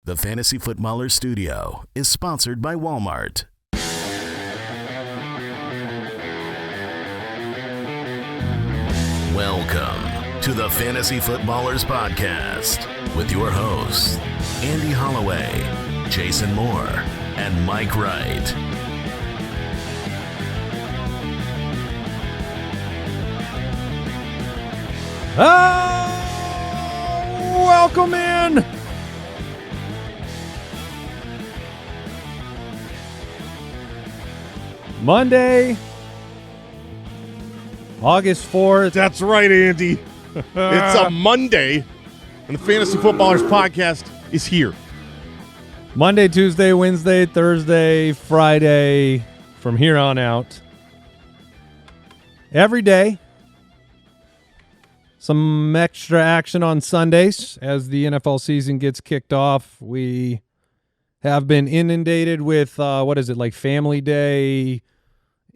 The Fantasy Footballer Studio is sponsored by Walmart. Welcome to the Fantasy Footballers Podcast with your hosts, Andy Holloway, Jason Moore, and Mike Wright. Welcome in. Monday, August 4th. That's right, Andy. It's a Monday, and the Fantasy Footballers Podcast is here. Monday, Tuesday, Wednesday, Thursday, Friday, from here on out. Every day. Some extra action on Sundays as the NFL season gets kicked off. We have been inundated with, Family Day,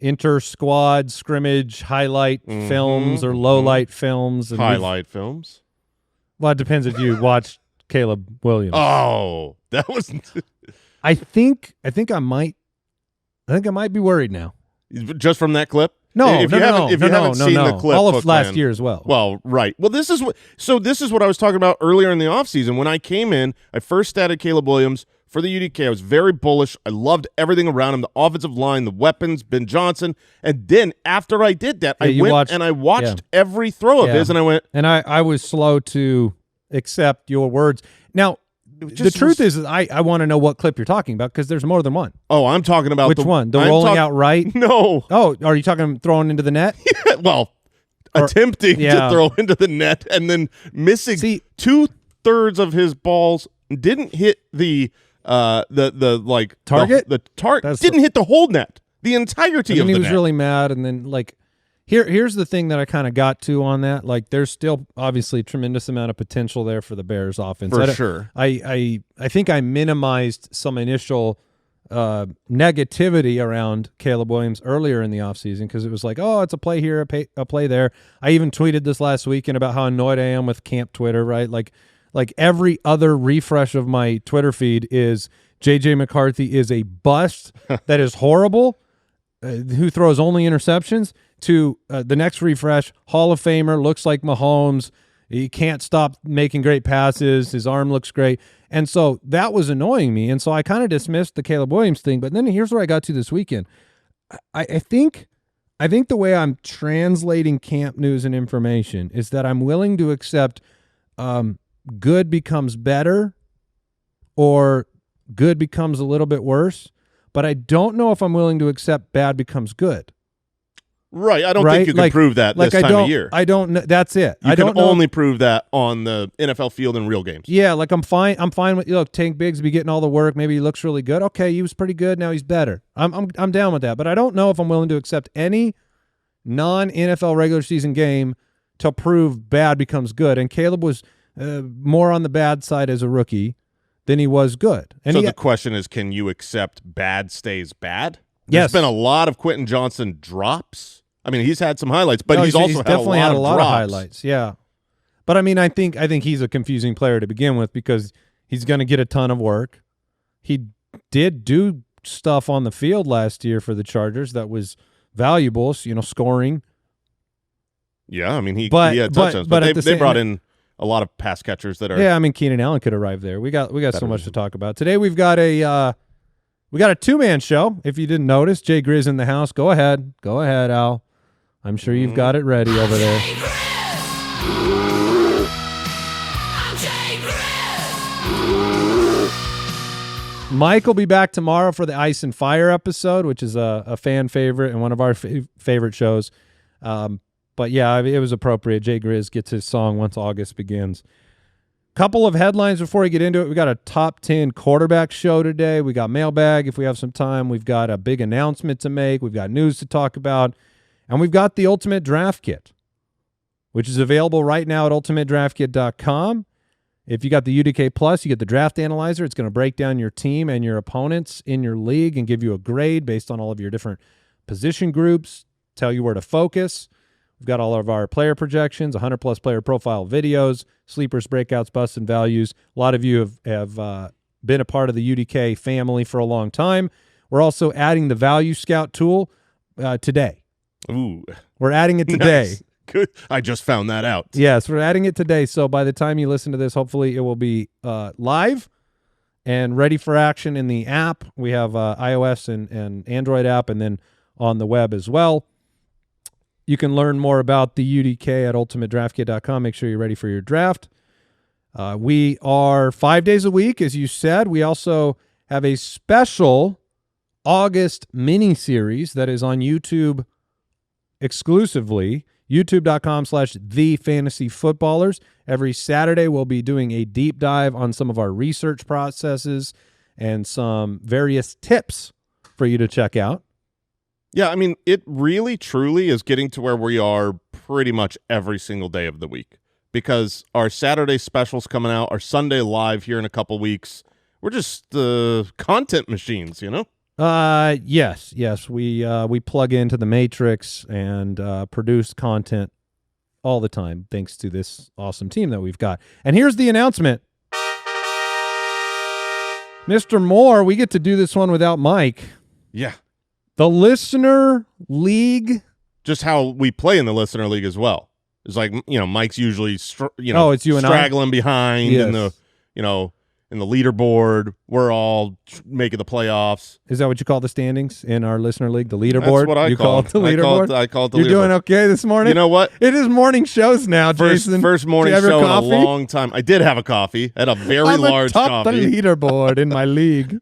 inter-squad scrimmage highlight films or low-light films. And highlight films? Well, it depends if you watched Caleb Williams. Oh, that was... I think I might be worried now. Just from that clip? No, if you haven't seen the clip, all of last year as well. Well, right. Well, this is what I was talking about earlier in the offseason. When I came in, I first started Caleb Williams for the UDK. I was very bullish. I loved everything around him, the offensive line, the weapons, Ben Johnson. And then after I did that, I watched every throw of his, and I went. And I was slow to accept your words. Now, the truth is I want to know what clip you're talking about because there's more than one. Oh, I'm talking about which one? The rolling out right? No. Oh, are you talking throwing into the net? Yeah, well, attempting to throw into the net and then missing 2/3 of his balls. Didn't hit the target. The target didn't hit the whole net. The entirety of the net. He was really mad, and then Here's the thing that I kind of got to on that. There's still obviously a tremendous amount of potential there for the Bears offense. For sure. I think I minimized some initial negativity around Caleb Williams earlier in the offseason because it was it's a play here, a play there. I even tweeted this last weekend about how annoyed I am with camp Twitter, right? Like every other refresh of my Twitter feed is J.J. McCarthy is a bust that is horrible, who throws only interceptions, to the next refresh, Hall of Famer, looks like Mahomes. He can't stop making great passes. His arm looks great. And so that was annoying me. And so I kind of dismissed the Caleb Williams thing. But then here's where I got to this weekend. I think the way I'm translating camp news and information is that I'm willing to accept good becomes better or good becomes a little bit worse. But I don't know if I'm willing to accept bad becomes good. Right, I don't think you can prove that this time of year. I don't know. That's it. You can only prove that on the NFL field in real games. Yeah, I'm fine with Tank Bigsby getting all the work. Maybe he looks really good. Okay, he was pretty good. Now he's better. I'm down with that. But I don't know if I'm willing to accept any non-NFL regular season game to prove bad becomes good. And Caleb was more on the bad side as a rookie than he was good. And so the question is, can you accept bad stays bad? Yes. There's been a lot of Quentin Johnson drops. I mean, he's had some highlights, but he's also definitely had a lot of of highlights. Yeah, but I mean, I think he's a confusing player to begin with because he's going to get a ton of work. He did do stuff on the field last year for the Chargers that was valuable, scoring. Yeah, I mean, he had touchdowns, but they brought in a lot of pass catchers that are. Yeah, I mean, Keenan Allen could arrive there. We got so much to talk about today. We've got a two-man show. If you didn't notice, Jay Grizz in the house. Go ahead, Al. I'm sure you've got it ready over there. Mike will be back tomorrow for the Ice and Fire episode, which is a fan favorite and one of our favorite shows. But yeah, it was appropriate. Jay Grizz gets his song once August begins. Couple of headlines before we get into it. We got a top 10 quarterback show today. We got mailbag if we have some time. We've got a big announcement to make. We've got news to talk about. And we've got the Ultimate Draft Kit, which is available right now at ultimatedraftkit.com. If you got the UDK Plus, you get the Draft Analyzer. It's going to break down your team and your opponents in your league and give you a grade based on all of your different position groups, tell you where to focus. We've got all of our player projections, 100-plus player profile videos, sleepers, breakouts, busts, and values. A lot of you have been a part of the UDK family for a long time. We're also adding the Value Scout tool today. Ooh. We're adding it today. Nice. Good. I just found that out. Yes, we're adding it today. So by the time you listen to this, hopefully it will be live and ready for action in the app. We have iOS and Android app, and then on the web as well. You can learn more about the UDK at ultimatedraftkit.com. Make sure you're ready for your draft. We are 5 days a week, as you said. We also have a special August mini-series that is on YouTube exclusively, youtube.com/thefantasyfootballers. Every Saturday, we'll be doing a deep dive on some of our research processes and some various tips for you to check out. Yeah, I mean, it really, truly is getting to where we are pretty much every single day of the week because our Saturday specials coming out, our Sunday live here in a couple weeks. We're just content machines, you know? Yes. We plug into the Matrix and produce content all the time thanks to this awesome team that we've got. And here's the announcement. Mr. Moore, we get to do this one without Mike. Yeah. The Listener League. Just how we play in the Listener League as well. It's like, Mike's usually, it's you and straggling behind yes. in the, in the leaderboard. We're all making the playoffs. Is that what you call the standings in our Listener League? The leaderboard? That's what I call it the leaderboard? I call it the You're leaderboard. doing okay this morning? You know what? It is morning shows now, Jason. First morning Did you have show your in a coffee? long time. I did have a coffee. I had a very I'm large atop coffee. the leaderboard in my league.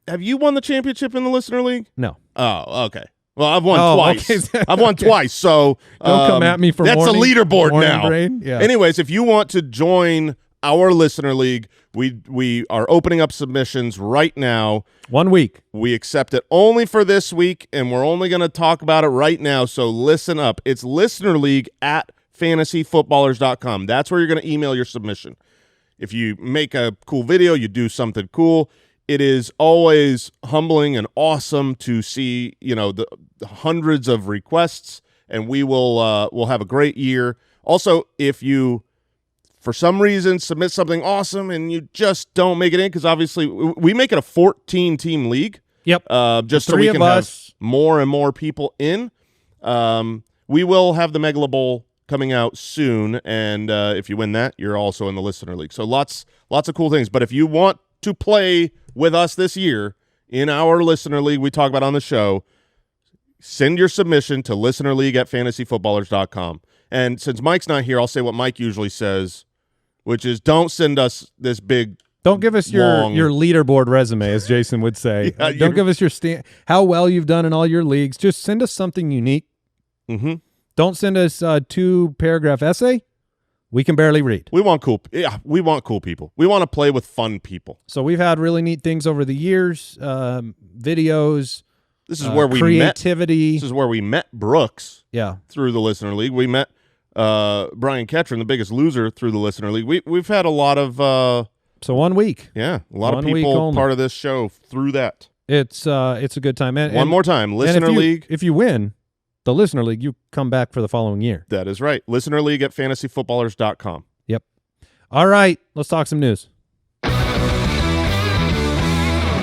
Have you won the championship in the Listener League? No. Oh, okay. Well, I've won twice. Okay. I've won twice, so Don't come at me for that's morning, a leaderboard morning now. Brain. Yeah. Anyways, if you want to join our Listener League, we are opening up submissions right now. 1 week. We accept it only for this week, and we're only going to talk about it right now, so listen up. It's Listener League at fantasyfootballers.com. That's where you're going to email your submission. If you make a cool video, you do something cool. It is always humbling and awesome to see, the hundreds of requests, and we'll have a great year. Also, if you, for some reason, submit something awesome and you just don't make it in, because obviously we make it a 14-team league. Yep. Just so we can have more and more people in. We will have the Megala Bowl coming out soon, and if you win that, you're also in the Listener League. So lots of cool things. But if you want to play with us this year in our Listener League we talk about on the show, send your submission to listenerleague at fantasyfootballers.com. And since Mike's not here, I'll say what Mike usually says, which is don't send us this big Don't give us your leaderboard resume, as Jason would say. Yeah, don't give us your how well you've done in all your leagues. Just send us something unique. Mm-hmm. Don't send us a 2-paragraph essay. We can barely read. We want cool people. We want to play with fun people. So we've had really neat things over the years, videos. This is where we creativity. This is where we met Brooks. Yeah. Through the Listener League. We met Brian Ketchum, the Biggest Loser, through the Listener League. We've had a lot of so 1 week. Yeah, a lot of people part of this show through that. It's a good time. One more time, Listener League. If you win the Listener League, you come back for the following year. That is right. Listener League at fantasyfootballers.com. Yep. All right, let's talk some news.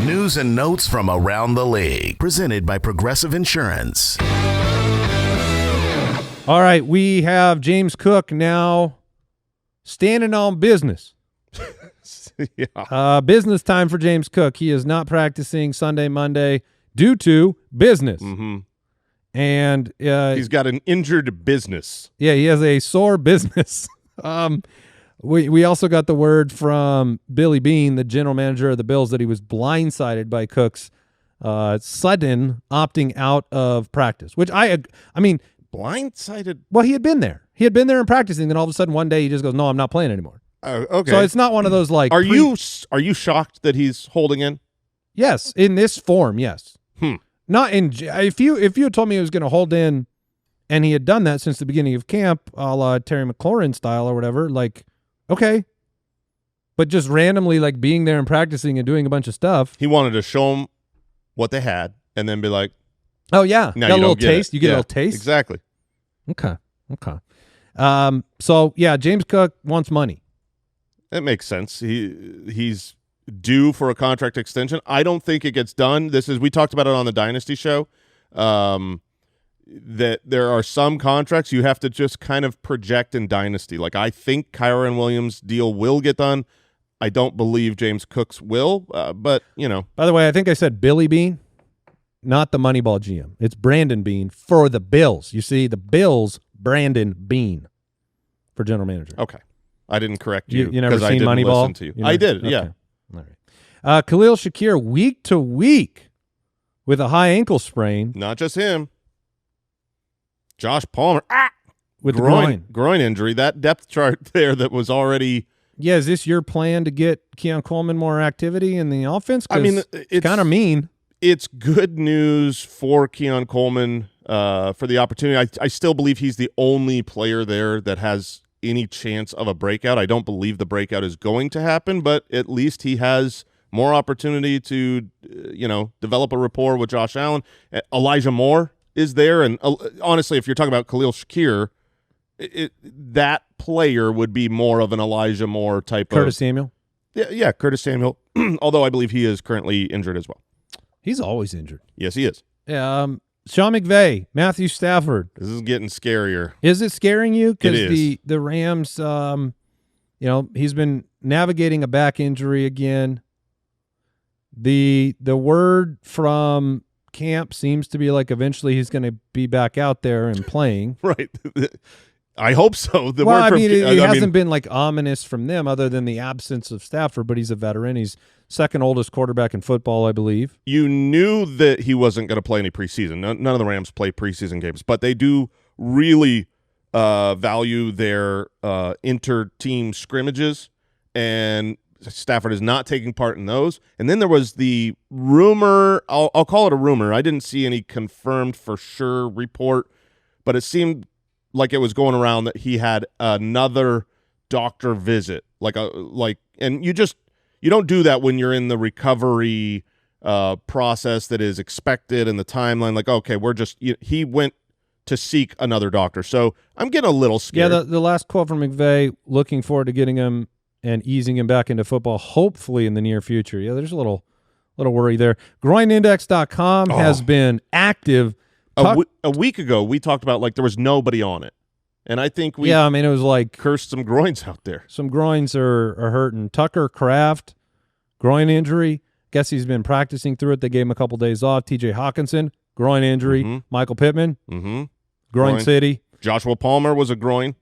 News and notes from around the league, presented by Progressive Insurance. All right, we have James Cook now standing on business. Yeah. Business time for James Cook. He is not practicing Sunday, Monday due to business. Mm-hmm. And he's got an injured business. Yeah, he has a sore business. We also got the word from Billy Beane, the general manager of the Bills, that he was blindsided by Cook's sudden opting out of practice, which I mean, blindsided. Well, he had been there. He had been there and practicing. Then all of a sudden one day he just goes, "No, I'm not playing anymore." Okay. So it's not one of those like. Are you shocked that he's holding in? Yes, in this form, yes. Not in. If you had told me he was going to hold in, and he had done that since the beginning of camp, a la Terry McLaurin style or whatever, like, okay. But just randomly, like being there and practicing and doing a bunch of stuff. He wanted to show them what they had, and then be like, "Oh yeah, now got you a little don't get taste. it." You get Yeah, a little taste." Exactly. Okay. So yeah, James Cook wants money. That makes sense. He's due for a contract extension. I don't think it gets done. We talked about it on the Dynasty show, that there are some contracts you have to just kind of project in Dynasty. Like, I think Kyren Williams' deal will get done. I don't believe James Cook's will, but, you know. By the way, I think I said Billy Bean, not the Moneyball GM. It's Brandon Bean for the Bills. You see, the Bills, Brandon Bean for general manager. Okay. I didn't correct you. You never seen Moneyball? Listen to you. I did, yeah. All right. Khalil Shakir, week to week with a high ankle sprain. Not just him. Josh Palmer. With groin injury. That depth chart there that was already. Yeah, is this your plan to get Keon Coleman more activity in the offense? I mean, it's kind of mean. It's good news for Keon Coleman for the opportunity. I still believe he's the only player there that has any chance of a breakout. I don't believe the breakout is going to happen, but at least he has more opportunity to, develop a rapport with Josh Allen. Elijah Moore is there, and honestly, if you're talking about Khalil Shakir, that player would be more of an Elijah Moore type Curtis Samuel? Yeah, Curtis Samuel, although I believe he is currently injured as well. He's always injured. Yes, he is. Yeah, Sean McVay, Matthew Stafford. This is getting scarier. Is it scaring you? It is. The Rams, he's been navigating a back injury again. The word from camp seems to be like eventually he's going to be back out there and playing. Right. I hope so. It hasn't been like ominous from them other than the absence of Stafford, but he's a veteran. He's second oldest quarterback in football, I believe. You knew that he wasn't going to play any preseason. None of the Rams play preseason games, but they do really value their inter-team scrimmages, and Stafford is not taking part in those. And then there was the rumor, I'll call it a rumor. I didn't see any confirmed for sure report, but it seemed like it was going around that he had another doctor visit. And you don't do that when you're in the recovery process that is expected and the timeline. Like, okay, he went to seek another doctor. So I'm getting a little scared. Yeah, the last quote from McVay, looking forward to getting him and easing him back into football, hopefully in the near future. Yeah, there's a little worry there. Groinindex.com has been active. A week ago, we talked about like there was nobody on it. And I think it was like cursed some groins out there. Some groins are hurting. Tucker Kraft, groin injury. Guess he's been practicing through it. They gave him a couple days off. TJ Hawkinson, groin injury. Mm-hmm. Michael Pittman, groin city. Joshua Palmer was a groin.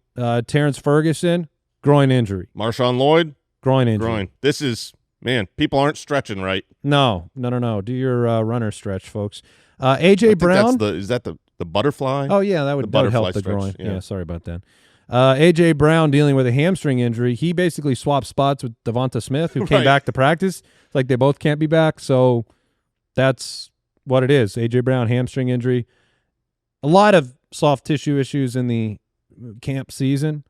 Terrence Ferguson, groin injury. Marshawn Lloyd, groin injury. Groin. This is, man, people aren't stretching right. No. Do your runner stretch, folks. A.J. Brown. Is that the butterfly? Oh, yeah, that would help the stretch, groin. Yeah, sorry about that. A.J. Brown dealing with a hamstring injury. He basically swapped spots with Devonta Smith, who came back to practice. It's like they both can't be back, so that's what it is. A.J. Brown, hamstring injury. A lot of soft tissue issues in the camp season,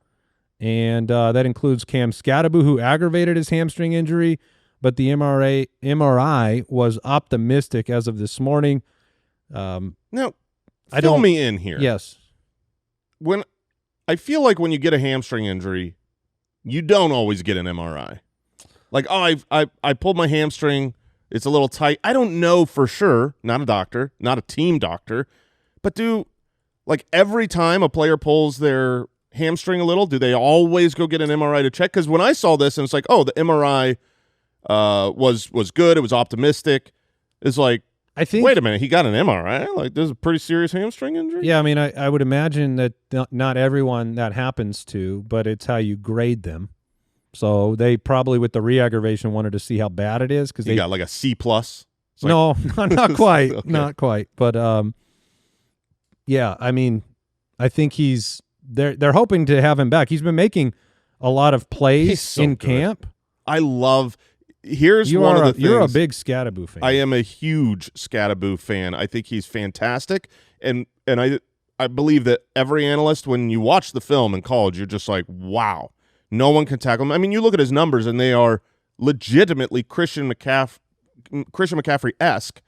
and that includes Cam Scatterbu, who aggravated his hamstring injury, but the MRI was optimistic as of this morning. Now, fill me in here. Yes. When I feel like when you get a hamstring injury, you don't always get an MRI. Like, I pulled my hamstring, it's a little tight. I don't know for sure, not a doctor, not a team doctor, but every time a player pulls their hamstring a little, do they always go get an MRI to check? Because when I saw this and it's like, oh, the MRI was good, it was optimistic, it's like, I think. Wait a minute, he got an MRI? Like, this is a pretty serious hamstring injury? Yeah, I mean, I would imagine that not everyone that happens to, but it's how you grade them. So they probably, with the re-aggravation, wanted to see how bad it is. He got like a C+. No, not quite. Okay. Not quite. But, yeah, I mean, I think they're hoping to have him back. He's been making a lot of plays in camp. You're a big Scatterbu fan. I am a huge Scatterbu fan. I think he's fantastic, and I believe that every analyst, when you watch the film in college, you're just like, wow, no one can tackle him. I mean, you look at his numbers, and they are legitimately Christian McCaffrey-esque.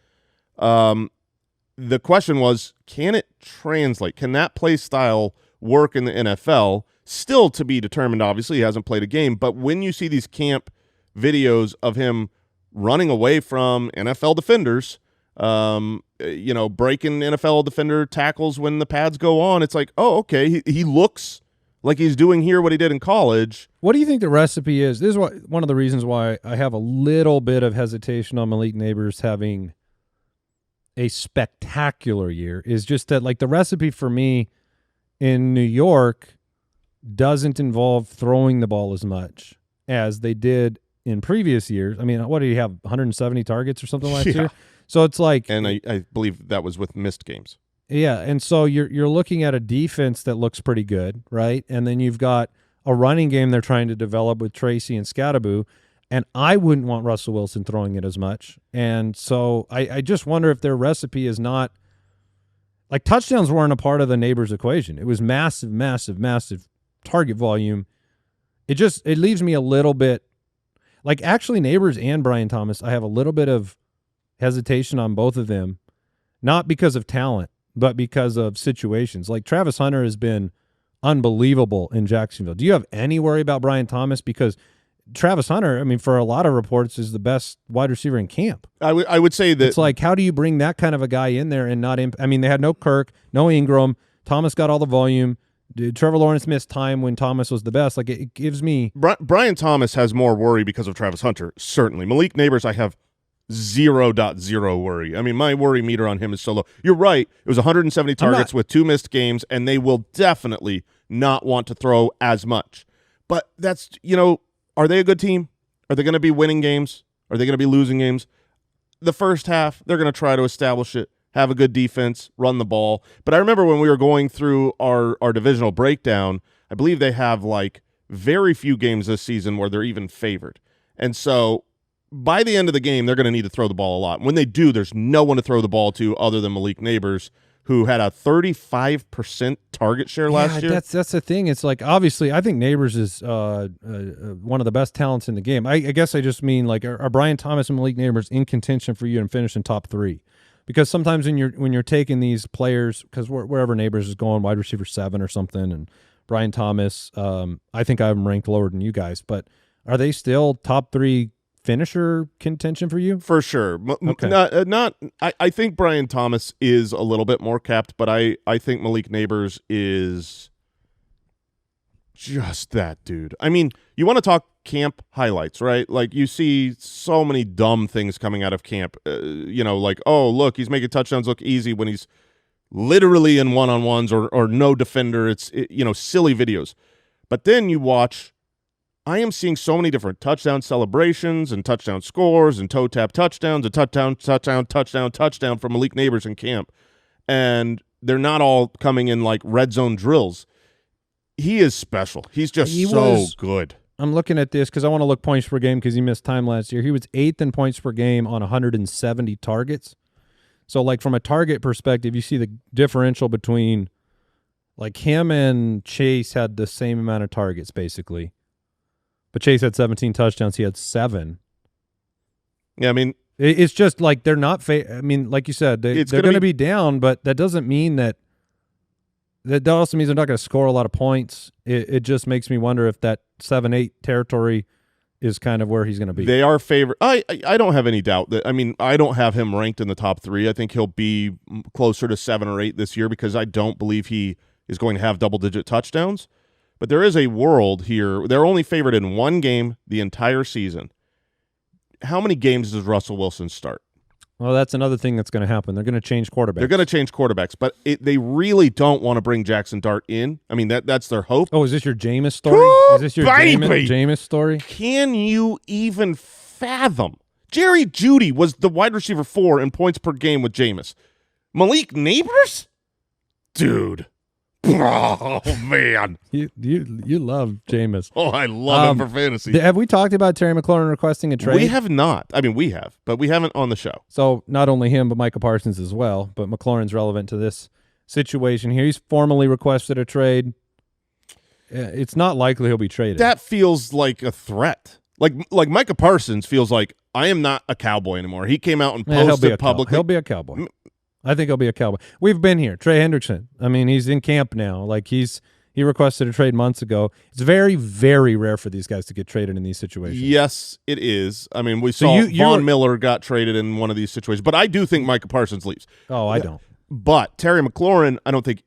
The question was, can it translate? Can that play style work in the NFL? Still to be determined, obviously. He hasn't played a game, but when you see these camp videos of him running away from NFL defenders, breaking NFL defender tackles when the pads go on. It's like, oh, okay, he looks like he's doing here what he did in college. What do you think the recipe is? This is one of the reasons why I have a little bit of hesitation on Malik Neighbors having a spectacular year, is just that, like, the recipe for me in New York doesn't involve throwing the ball as much as they did in previous years. I mean, what did he have, 170 targets or something last year? So it's like, and I believe that was with missed games. Yeah, and so you're looking at a defense that looks pretty good, right? And then you've got a running game they're trying to develop with Tracy and Scattaboo, and I wouldn't want Russell Wilson throwing it as much. And so I just wonder if their recipe is not – like, touchdowns weren't a part of the Neighbors equation. It was massive, massive, massive target volume. It leaves me a little bit – like, actually, Neighbors and Brian Thomas, I have a little bit of hesitation on both of them, not because of talent, but because of situations. Like, Travis Hunter has been unbelievable in Jacksonville. Do you have any worry about Brian Thomas? Because Travis Hunter, I mean, for a lot of reports, is the best wide receiver in camp. I would say that. It's like, how do you bring that kind of a guy in there and not I mean, they had no Kirk, no Ingram. Thomas got all the volume. Trevor Lawrence missed time when Thomas was the best. Like, it gives me. Brian Thomas has more worry because of Travis Hunter, certainly. Malik Neighbors, I have 0.0 worry. I mean, my worry meter on him is so low. You're right. It was 170 targets with 2 missed games, and they will definitely not want to throw as much. But that's, are they a good team? Are they going to be winning games? Are they going to be losing games? The first half, they're going to try to establish it, have a good defense, run the ball. But I remember when we were going through our divisional breakdown, I believe they have like very few games this season where they're even favored. And so by the end of the game, they're going to need to throw the ball a lot. When they do, there's no one to throw the ball to other than Malik Neighbors, who had a 35% target share last year. That's the thing. It's like, obviously, I think Neighbors is one of the best talents in the game. I guess I just mean, like, are Brian Thomas and Malik Neighbors in contention for you and finishing top 3? Because sometimes when you're taking these players, because wherever Neighbors is going, wide receiver 7 or something, and Brian Thomas, I think I have them ranked lower than you guys, but are they still top 3 finisher contention for you? For sure. Okay. I think Brian Thomas is a little bit more capped, but I think Malik Neighbors is just that dude. I mean, you want to talk camp highlights, right? Like, you see so many dumb things coming out of camp, like, oh, look, he's making touchdowns look easy when he's literally in one-on-ones or no defender. It's silly videos. But then you watch, I am seeing so many different touchdown celebrations and touchdown scores and toe tap touchdowns and touchdown from Malik Neighbors in camp. And they're not all coming in like red zone drills. He is special. He's just so good. I'm looking at this because I want to look points per game because he missed time last year. He was 8th in points per game on 170 targets. So, like, from a target perspective, you see the differential between, like, him and Chase had the same amount of targets, basically. But Chase had 17 touchdowns. He had 7. Yeah, I mean, it's just like they're not. I mean, like you said, they're going to be down, but that doesn't mean that. That also means they're not going to score a lot of points. It just makes me wonder if that 7-8 territory is kind of where he's going to be. They are favored. I don't have any doubt that. I mean, I don't have him ranked in the top 3. I think he'll be closer to 7 or 8 this year because I don't believe he is going to have double-digit touchdowns. But there is a world here. They're only favored in 1 game the entire season. How many games does Russell Wilson start? Well, that's another thing that's going to happen. They're going to change quarterbacks. They're going to change quarterbacks, but they really don't want to bring Jackson Dart in. I mean, that's their hope. Oh, is this your Jameis story? Is this your Jameis story? Can you even fathom? Jerry Jeudy was the wide receiver 4 in points per game with Jameis. Malik Neighbors? Dude. Oh, man. You love Jameis. Oh, I love him for fantasy. Have we talked about Terry McLaurin requesting a trade? We have not. I mean, we have, but we haven't on the show. So not only him, but Micah Parsons as well. But McLaurin's relevant to this situation here. He's formally requested a trade. It's not likely he'll be traded. That feels like a threat. Like Micah Parsons feels like, I am not a Cowboy anymore. He came out and posted publicly. He'll be a Cowboy. I think he'll be a Cowboy. We've been here. Trey Hendrickson. I mean, he's in camp now. Like, he's He requested a trade months ago. It's very, very rare for these guys to get traded in these situations. Yes, it is. I mean, we saw Von Miller got traded in one of these situations, but I do think Micah Parsons leaves. Oh, I don't. But Terry McLaurin, I don't think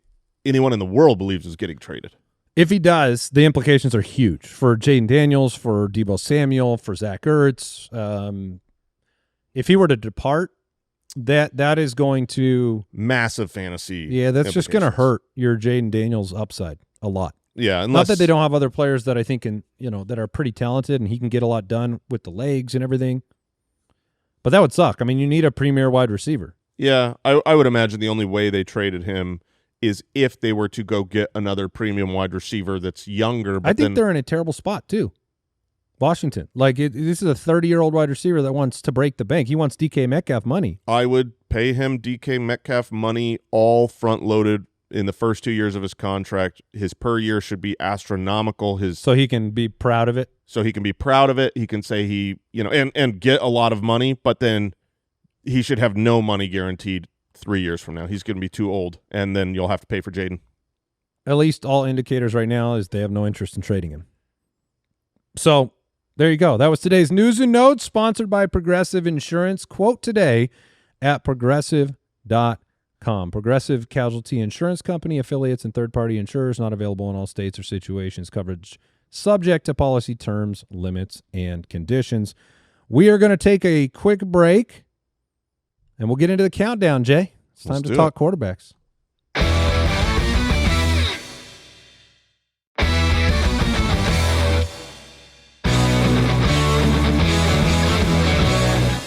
anyone in the world believes is getting traded. If he does, the implications are huge for Jayden Daniels, for Deebo Samuel, for Zach Ertz. If he were to depart, that is going to massive fantasy. Yeah, that's just going to hurt your Jayden Daniels upside a lot. Yeah, not that they don't have other players that I think that are pretty talented and he can get a lot done with the legs and everything. But that would suck. I mean, you need a premier wide receiver. Yeah, I would imagine the only way they traded him is if they were to go get another premium wide receiver that's younger. But I think they're in a terrible spot too. Washington. Like, this is a 30-year-old wide receiver that wants to break the bank. He wants DK Metcalf money. I would pay him DK Metcalf money, all front-loaded in the first 2 years of his contract. His per year should be astronomical. So he can be proud of it? So he can be proud of it. He can say and get a lot of money, but then he should have no money guaranteed 3 years from now. He's going to be too old, and then you'll have to pay for Jayden. At least all indicators right now is they have no interest in trading him. So there you go. That was today's News and Notes, sponsored by Progressive Insurance. Quote today at progressive.com. Progressive Casualty Insurance Company, affiliates, and third-party insurers, not available in all states or situations. Coverage subject to policy terms, limits, and conditions. We are going to take a quick break, and we'll get into the countdown, Jay. It's time to talk quarterbacks.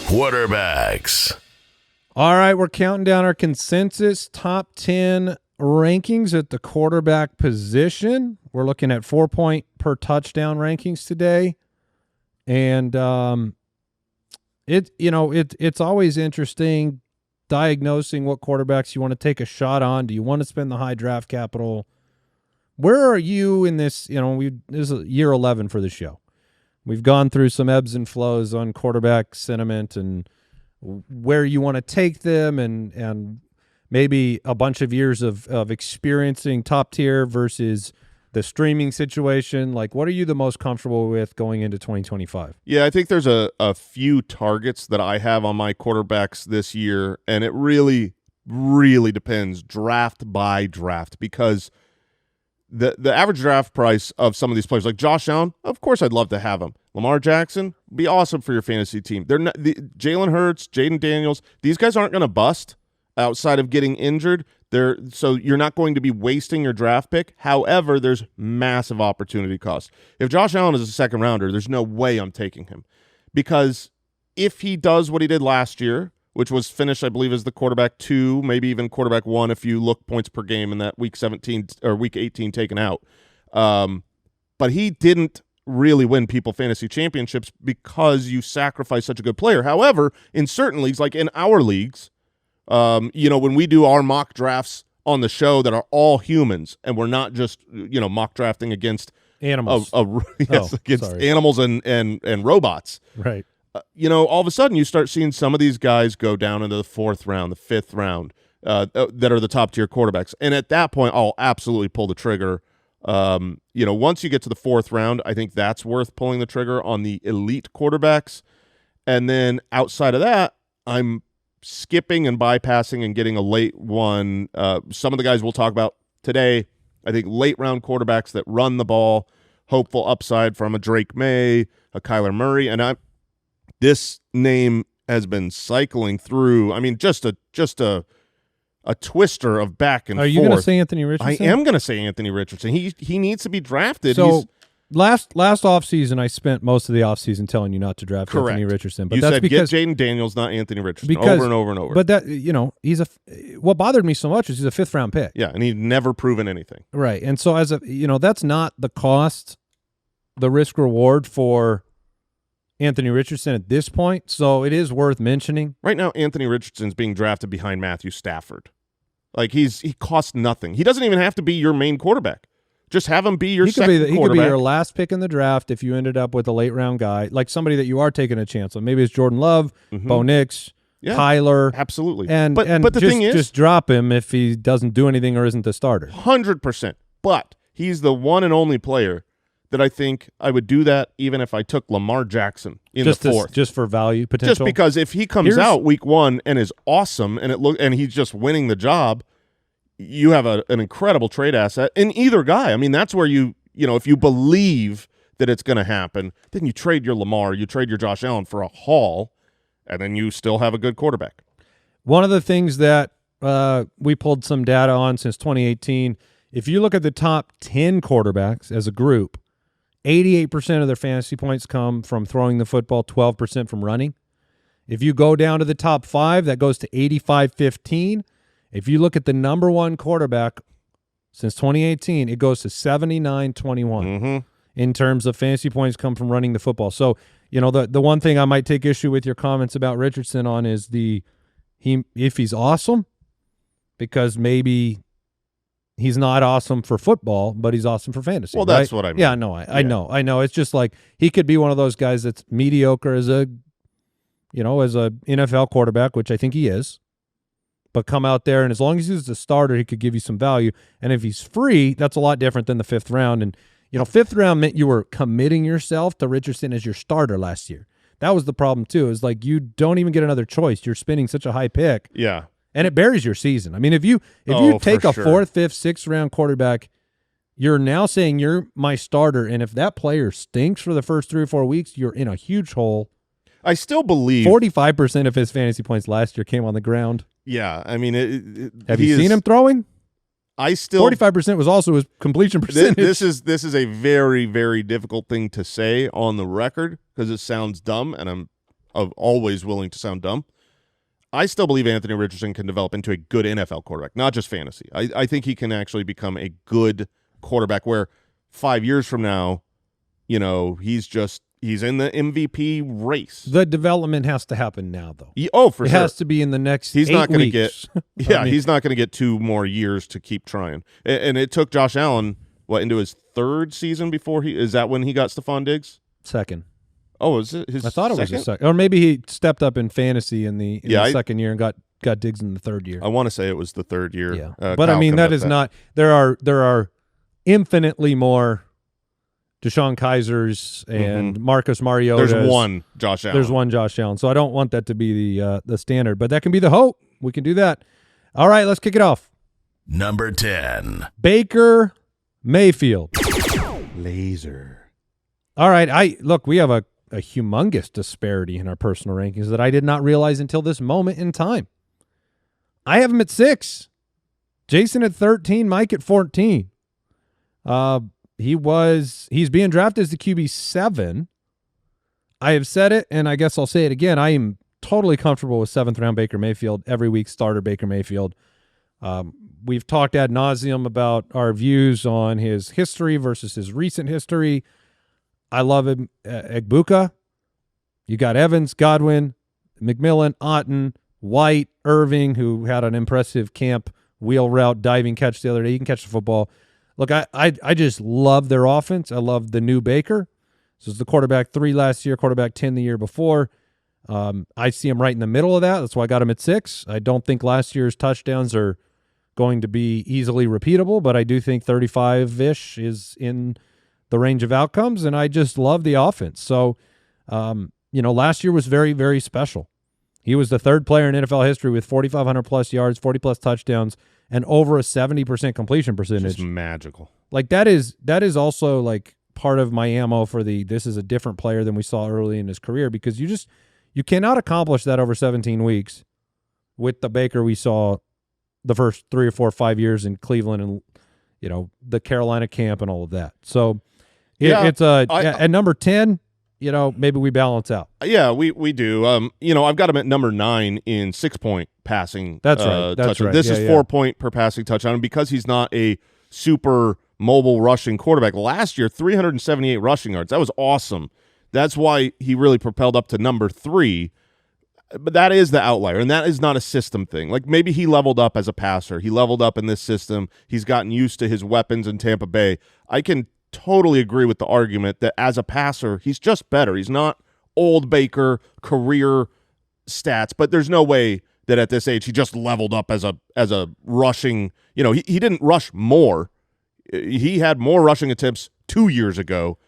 Quarterbacks. All right, we're counting down our consensus top 10 rankings at the quarterback position. We're looking at 4-point per touchdown rankings today. And it's always interesting diagnosing what quarterbacks you want to take a shot on. Do you want to spend the high draft capital? Where are you in this? This is year 11 for the show. We've gone through some ebbs and flows on quarterback sentiment and where you want to take them and maybe a bunch of years of experiencing top tier versus the streaming situation. Like, what are you the most comfortable with going into 2025? Yeah, I think there's a few targets that I have on my quarterbacks this year, and it really, really depends draft by draft because the average draft price of some of these players, like Josh Allen, of course I'd love to have him. Lamar Jackson, be awesome for your fantasy team. They're not Jalen Hurts, Jayden Daniels. These guys aren't going to bust outside of getting injured. So you're not going to be wasting your draft pick. However, there's massive opportunity cost. If Josh Allen is a second rounder, there's no way I'm taking him because if he does what he did last year, which was finish, I believe, as the quarterback 2, maybe even quarterback 1 if you look points per game in that week 17 or week 18 taken out. But he didn't really win people fantasy championships because you sacrifice such a good player. However, in certain leagues, like in our leagues, when we do our mock drafts on the show that are all humans and we're not just, mock drafting against animals, against animals and robots. Right. All of a sudden you start seeing some of these guys go down into the 4th round, the 5th round, that are the top tier quarterbacks. And at that point, I'll absolutely pull the trigger. Once you get to the 4th round, I think that's worth pulling the trigger on the elite quarterbacks. And then outside of that, I'm skipping and bypassing and getting a late one. Some of the guys we'll talk about today, I think late round quarterbacks that run the ball, hopeful upside from a Drake May, a Kyler Murray, and this name has been cycling through. I mean, just a twister of back and forth. Are you going to say Anthony Richardson? I am going to say Anthony Richardson. He needs to be drafted. So last offseason, I spent most of the offseason telling you not to draft Correct. Anthony Richardson. But you that's said because get Jayden Daniels, not Anthony Richardson, over and over and over. But that what bothered me so much is he's a 5th round pick. Yeah, and he's never proven anything. Right, and so that's not the cost, the risk reward for Anthony Richardson at this point, so it is worth mentioning. Right now, Anthony Richardson's being drafted behind Matthew Stafford. Like, he costs nothing. He doesn't even have to be your main quarterback. Just have him be your second quarterback. He could be your last pick in the draft if you ended up with a late-round guy, like somebody that you are taking a chance on. Maybe it's Jordan Love, Bo Nix, Kyler. Absolutely. But the thing is, just drop him if he doesn't do anything or isn't the starter. 100%. But he's the one and only player that I think I would do that even if I took Lamar Jackson in the fourth. Just for value potential? Just because if he comes out week 1 and is awesome and he's just winning the job, you have an incredible trade asset in either guy. I mean, that's where if you believe that it's going to happen, then you trade your Lamar, you trade your Josh Allen for a haul, and then you still have a good quarterback. One of the things that we pulled some data on since 2018, if you look at the top 10 quarterbacks as a group, 88% of their fantasy points come from throwing the football, 12% from running. If you go down to the top 5, that goes to 85-15. If you look at the number 1 quarterback since 2018, it goes to 79-21 in terms of fantasy points come from running the football. So, the one thing I might take issue with your comments about Richardson on is if he's awesome, because maybe he's not awesome for football, but he's awesome for fantasy. Well, that's what I mean. Yeah, no, I know. It's just like he could be one of those guys that's mediocre as a NFL quarterback, which I think he is, but come out there, and as long as he's a starter, he could give you some value. And if he's free, that's a lot different than the 5th round. And, 5th round meant you were committing yourself to Richardson as your starter last year. That was the problem, too, is like you don't even get another choice. You're spending such a high pick. Yeah. And it buries your season. I mean, if you take a 4th, 5th, 6th round quarterback, you're now saying you're my starter, and if that player stinks for the first 3 or 4 weeks, you're in a huge hole. I still believe 45% of his fantasy points last year came on the ground. Yeah, I mean, have you seen him throwing? 45% was also his completion percentage. This is a very, very difficult thing to say on the record because it sounds dumb, and I'm always willing to sound dumb. I still believe Anthony Richardson can develop into a good NFL quarterback, not just fantasy. I think he can actually become a good quarterback where 5 years from now, he's in the MVP race. The development has to happen now, though. For sure. It has to be in the next 8 weeks. He's not going to get 2 more years to keep trying. And it took Josh Allen, into his 3rd season before is that when he got Stephon Diggs? 2nd. Oh, is it his I thought second? It was his second. Or maybe he stepped up in fantasy in the 2nd year and got Diggs in the 3rd year. I want to say it was the 3rd year. Yeah. But I mean, that is not – there are infinitely more Deshaun Kaisers and Marcus Mariotas. There's one Josh Allen. There's one Josh Allen. So I don't want that to be the standard, but that can be the hope. We can do that. All right, let's kick it off. Number 10. Baker Mayfield. Laser. All right, look, we have a humongous disparity in our personal rankings that I did not realize until this moment in time. I have him at 6. Jason at 13, Mike at 14. He's being drafted as the QB 7. I have said it, and I guess I'll say it again. I am totally comfortable with 7th round Baker Mayfield, every week starter Baker Mayfield. We've talked ad nauseum about our views on his history versus his recent history. I love him. Egbuka. You got Evans, Godwin, McMillan, Otten, White, Irving, who had an impressive camp wheel route diving catch the other day. He can catch the football. Look, I just love their offense. I love the new Baker. This is the quarterback 3 last year, quarterback 10 the year before. I see him right in the middle of that. That's why I got him at 6. I don't think last year's touchdowns are going to be easily repeatable, but I do think 35-ish is in the range of outcomes, and I just love the offense. So, last year was very, very special. He was the 3rd player in NFL history with 4,500-plus yards, 40-plus touchdowns, and over a 70% completion percentage. Just magical. Like, that is also, like, part of my ammo for this is a different player than we saw early in his career, because you cannot accomplish that over 17 weeks with the Baker we saw the first 3 or 4 or 5 years in Cleveland and, the Carolina camp and all of that. So, it's at number 10, maybe we balance out. Yeah, we do. I've got him at number 9 in 6-point passing. That's right. That's right. This is 4-point per passing touchdown. And because he's not a super mobile rushing quarterback, last year 378 rushing yards. That was awesome. That's why he really propelled up to number 3. But that is the outlier, and that is not a system thing. Like, maybe he leveled up as a passer. He leveled up in this system. He's gotten used to his weapons in Tampa Bay. I can totally agree with the argument that as a passer, he's just better. He's not old Baker career stats, but there's no way that at this age he just leveled up as a rushing. He didn't rush more. He had more rushing attempts 2 years ago,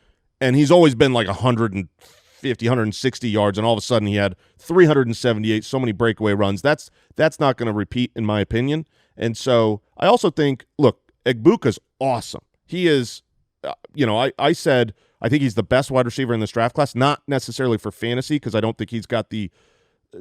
and he's always been like 150, 160 yards, and all of a sudden he had 378, so many breakaway runs. That's not going to repeat, in my opinion. And so I also think, look, Egbuka's awesome. He is, I said I think he's the best wide receiver in this draft class, not necessarily for fantasy because I don't think he's got the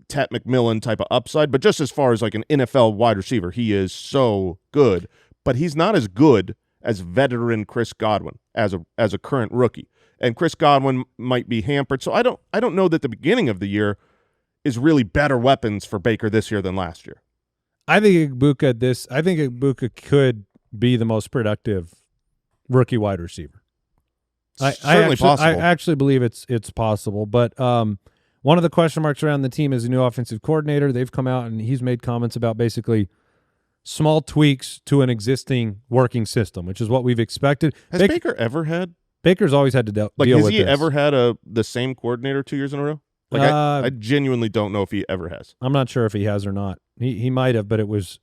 Tet McMillan type of upside, but just as far as like an NFL wide receiver, he is so good. But he's not as good as veteran Chris Godwin as a current rookie. And Chris Godwin might be hampered. So I don't know that the beginning of the year is really better weapons for Baker this year than last year. I think Egbuka could be the most productive rookie wide receiver. Certainly possible. I actually believe it's possible. But one of the question marks around the team is a new offensive coordinator. They've come out and he's made comments about basically small tweaks to an existing working system, which is what we've expected. Has Baker ever had? Baker's always had to deal with this. Has he ever had the same coordinator 2 years in a row? I genuinely don't know if he ever has. I'm not sure if he has or not. He might have, but it was,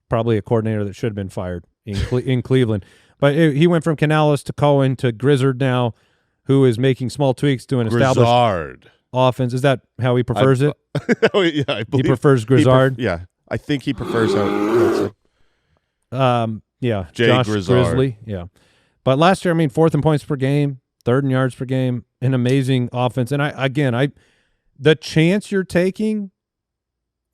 probably a coordinator that should have been fired in Cleveland. But he went from Canales to Cohen to Grizzard now, who is making small tweaks to an established offense. Is that how he prefers it? Oh, yeah, I believe he prefers Grizzard. Yeah, I think he prefers how. Yeah, Jay Josh Grizzard. Grizzly. Yeah, but last year, fourth in points per game, third in yards per game, an amazing offense. And the chance you're taking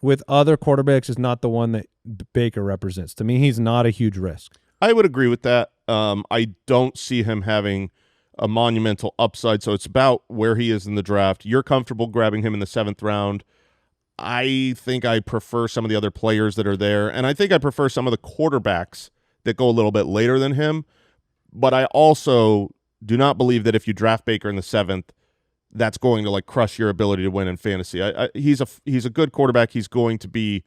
with other quarterbacks is not the one that Baker represents. To me, he's not a huge risk. I would agree with that. I don't see him having a monumental upside, so it's about where he is in the draft. You're comfortable grabbing him in the 7th round. I think I prefer some of the other players that are there, and I think I prefer some of the quarterbacks that go a little bit later than him. But I also do not believe that if you draft Baker in the 7th, that's going to crush your ability to win in fantasy. He's a good quarterback. He's going to be,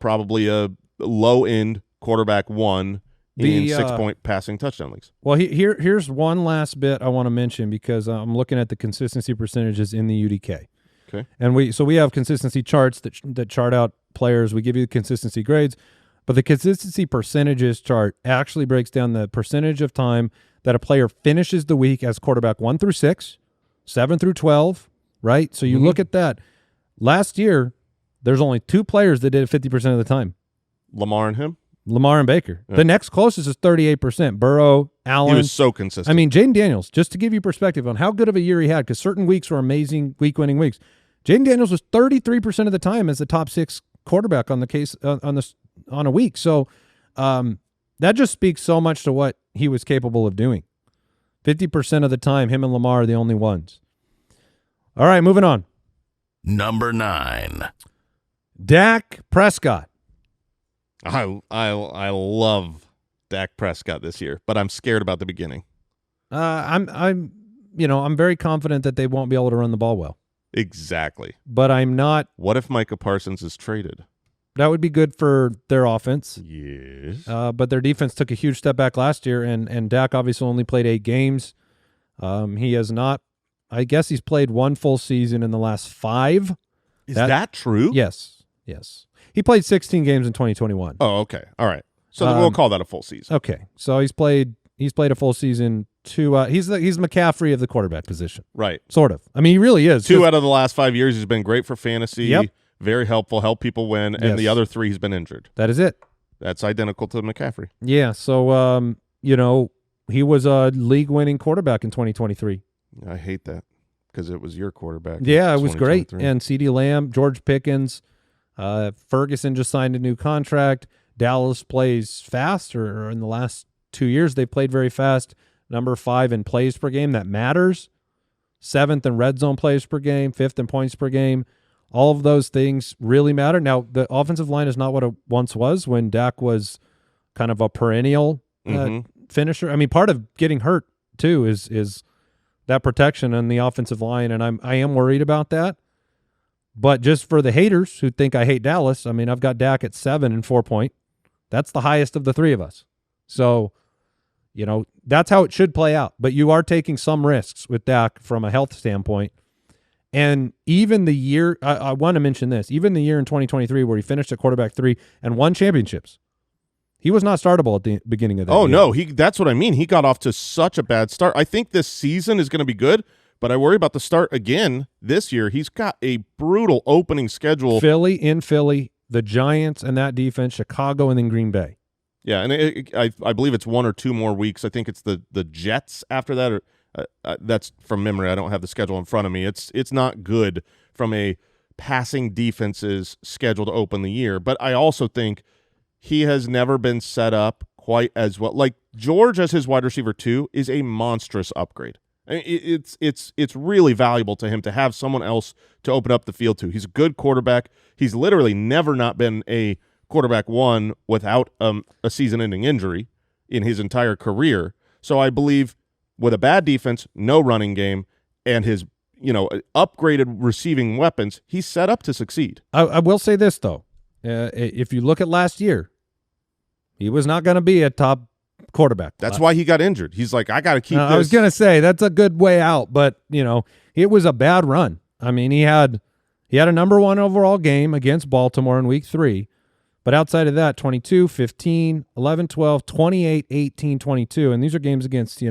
probably a low-end quarterback 1 in 6-point passing touchdown leagues. Well, here's one last bit I want to mention because I'm looking at the consistency percentages in the UDK. Okay. And we have consistency charts that chart out players. We give you the consistency grades, but the consistency percentages chart actually breaks down the percentage of time that a player finishes the week as quarterback 1 through 6, 7 through 12, right? So you look at that. Last year, there's only 2 players that did it 50% of the time. Lamar and Baker. Yeah. The next closest is 38%. Burrow, Allen. He was so consistent. Jayden Daniels, just to give you perspective on how good of a year he had, because certain weeks were amazing week-winning weeks. Jayden Daniels was 33% of the time as the top 6 quarterback on a week. So that just speaks so much to what he was capable of doing. 50% of the time, him and Lamar are the only ones. All right, moving on. Number 9. Dak Prescott. I love Dak Prescott this year, but I'm scared about the beginning. I'm very confident that they won't be able to run the ball well. Exactly. But I'm not. What if Micah Parsons is traded? That would be good for their offense. Yes. But their defense took a huge step back last year, and Dak obviously only played 8 games. He has not. I guess he's played 1 full season in the last 5. Is that true? Yes. He played 16 games in 2021. Oh, okay. All right. So we'll call that a full season. Okay. So he's played a full season. He's McCaffrey of the quarterback position. Right. Sort of. He really is. 2 out of the last 5 years, he's been great for fantasy. Yep. Very helpful, help people win, and the other 3 he's been injured. That is it. That's identical to McCaffrey. Yeah. So he was a league-winning quarterback in 2023. I hate that because it was your quarterback. Yeah, it was great. And CeeDee Lamb, George Pickens, Ferguson just signed a new contract. Dallas plays fast, or in the last 2 years they played very fast. Number 5 in plays per game. That matters. 7th in red zone plays per game. 5th in points per game. All of those things really matter. Now, the offensive line is not what it once was when Dak was kind of a perennial finisher. Part of getting hurt, too, is that protection on the offensive line, and I am worried about that. But just for the haters who think I hate Dallas, I've got Dak at 7 and 4-point. That's the highest of the 3 of us. So, that's how it should play out. But you are taking some risks with Dak from a health standpoint. And even the year, I want to mention this, even the year in 2023 where he finished at quarterback 3 and won championships, He was not startable at the beginning of the year. No, that's what I mean. He got off to such a bad start. I think this season is going to be good, but I worry about the start again this year. He's got a brutal opening schedule. Philly, the Giants and that defense, Chicago, and then Green Bay. Yeah, and I believe it's 1 or 2 more weeks. I think it's the Jets after that. Or that's from memory. I don't have the schedule in front of me. It's not good from a passing defense's schedule to open the year. But I also think he has never been set up quite as well. Like George as his wide receiver 2 is a monstrous upgrade. I mean, it's really valuable to him to have someone else to open up the field to. He's a good quarterback. He's literally never not been a quarterback 1 without a season-ending injury in his entire career. So I believe with a bad defense, no running game, and his upgraded receiving weapons, he's set up to succeed. I will say this, though. If you look at last year, he was not going to be a top quarterback. That's why he got injured. He's like, I got to keep this. I was going to say, that's a good way out, but, it was a bad run. I mean, he had a number 1 overall game against Baltimore in week 3, but outside of that, 22, 15, 11, 12, 28, 18, 22, and these are games against,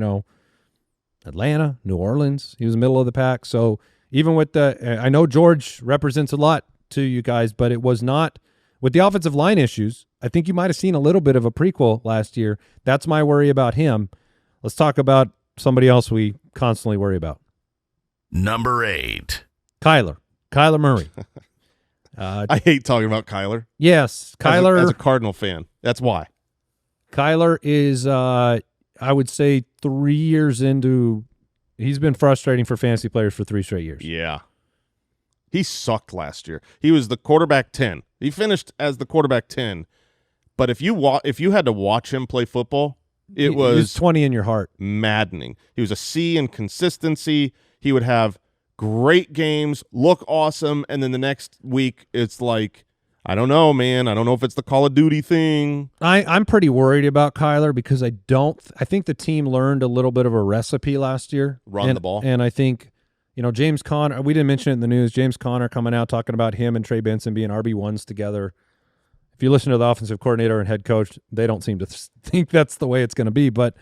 Atlanta, New Orleans. He was middle of the pack. So even with I know George represents a lot to you guys, but it was not with the offensive line issues. I think you might have seen a little bit of a prequel last year. That's my worry about him. Let's talk about somebody else we constantly worry about. Number 8. Kyler Murray. I hate talking about Kyler. Yes, Kyler. As a Cardinal fan, that's why. Kyler is, I would say, 3 years into. He's been frustrating for fantasy players for 3 straight years. Yeah, he sucked last year. He was the quarterback 10. He finished as the quarterback 10. But if you had to watch him play football, it was 20 in your heart. Maddening. He was a C in consistency. He would have great games, look awesome, and then the next week it's like, I don't know, man. I don't know if it's the Call of Duty thing. I'm pretty worried about Kyler because I think the team learned a little bit of a recipe last year. Run the ball. And I think, James Conner, we didn't mention it in the news, James Conner coming out talking about him and Trey Benson being RB1s together. If you listen to the offensive coordinator and head coach, they don't seem to think that's the way it's going to be, but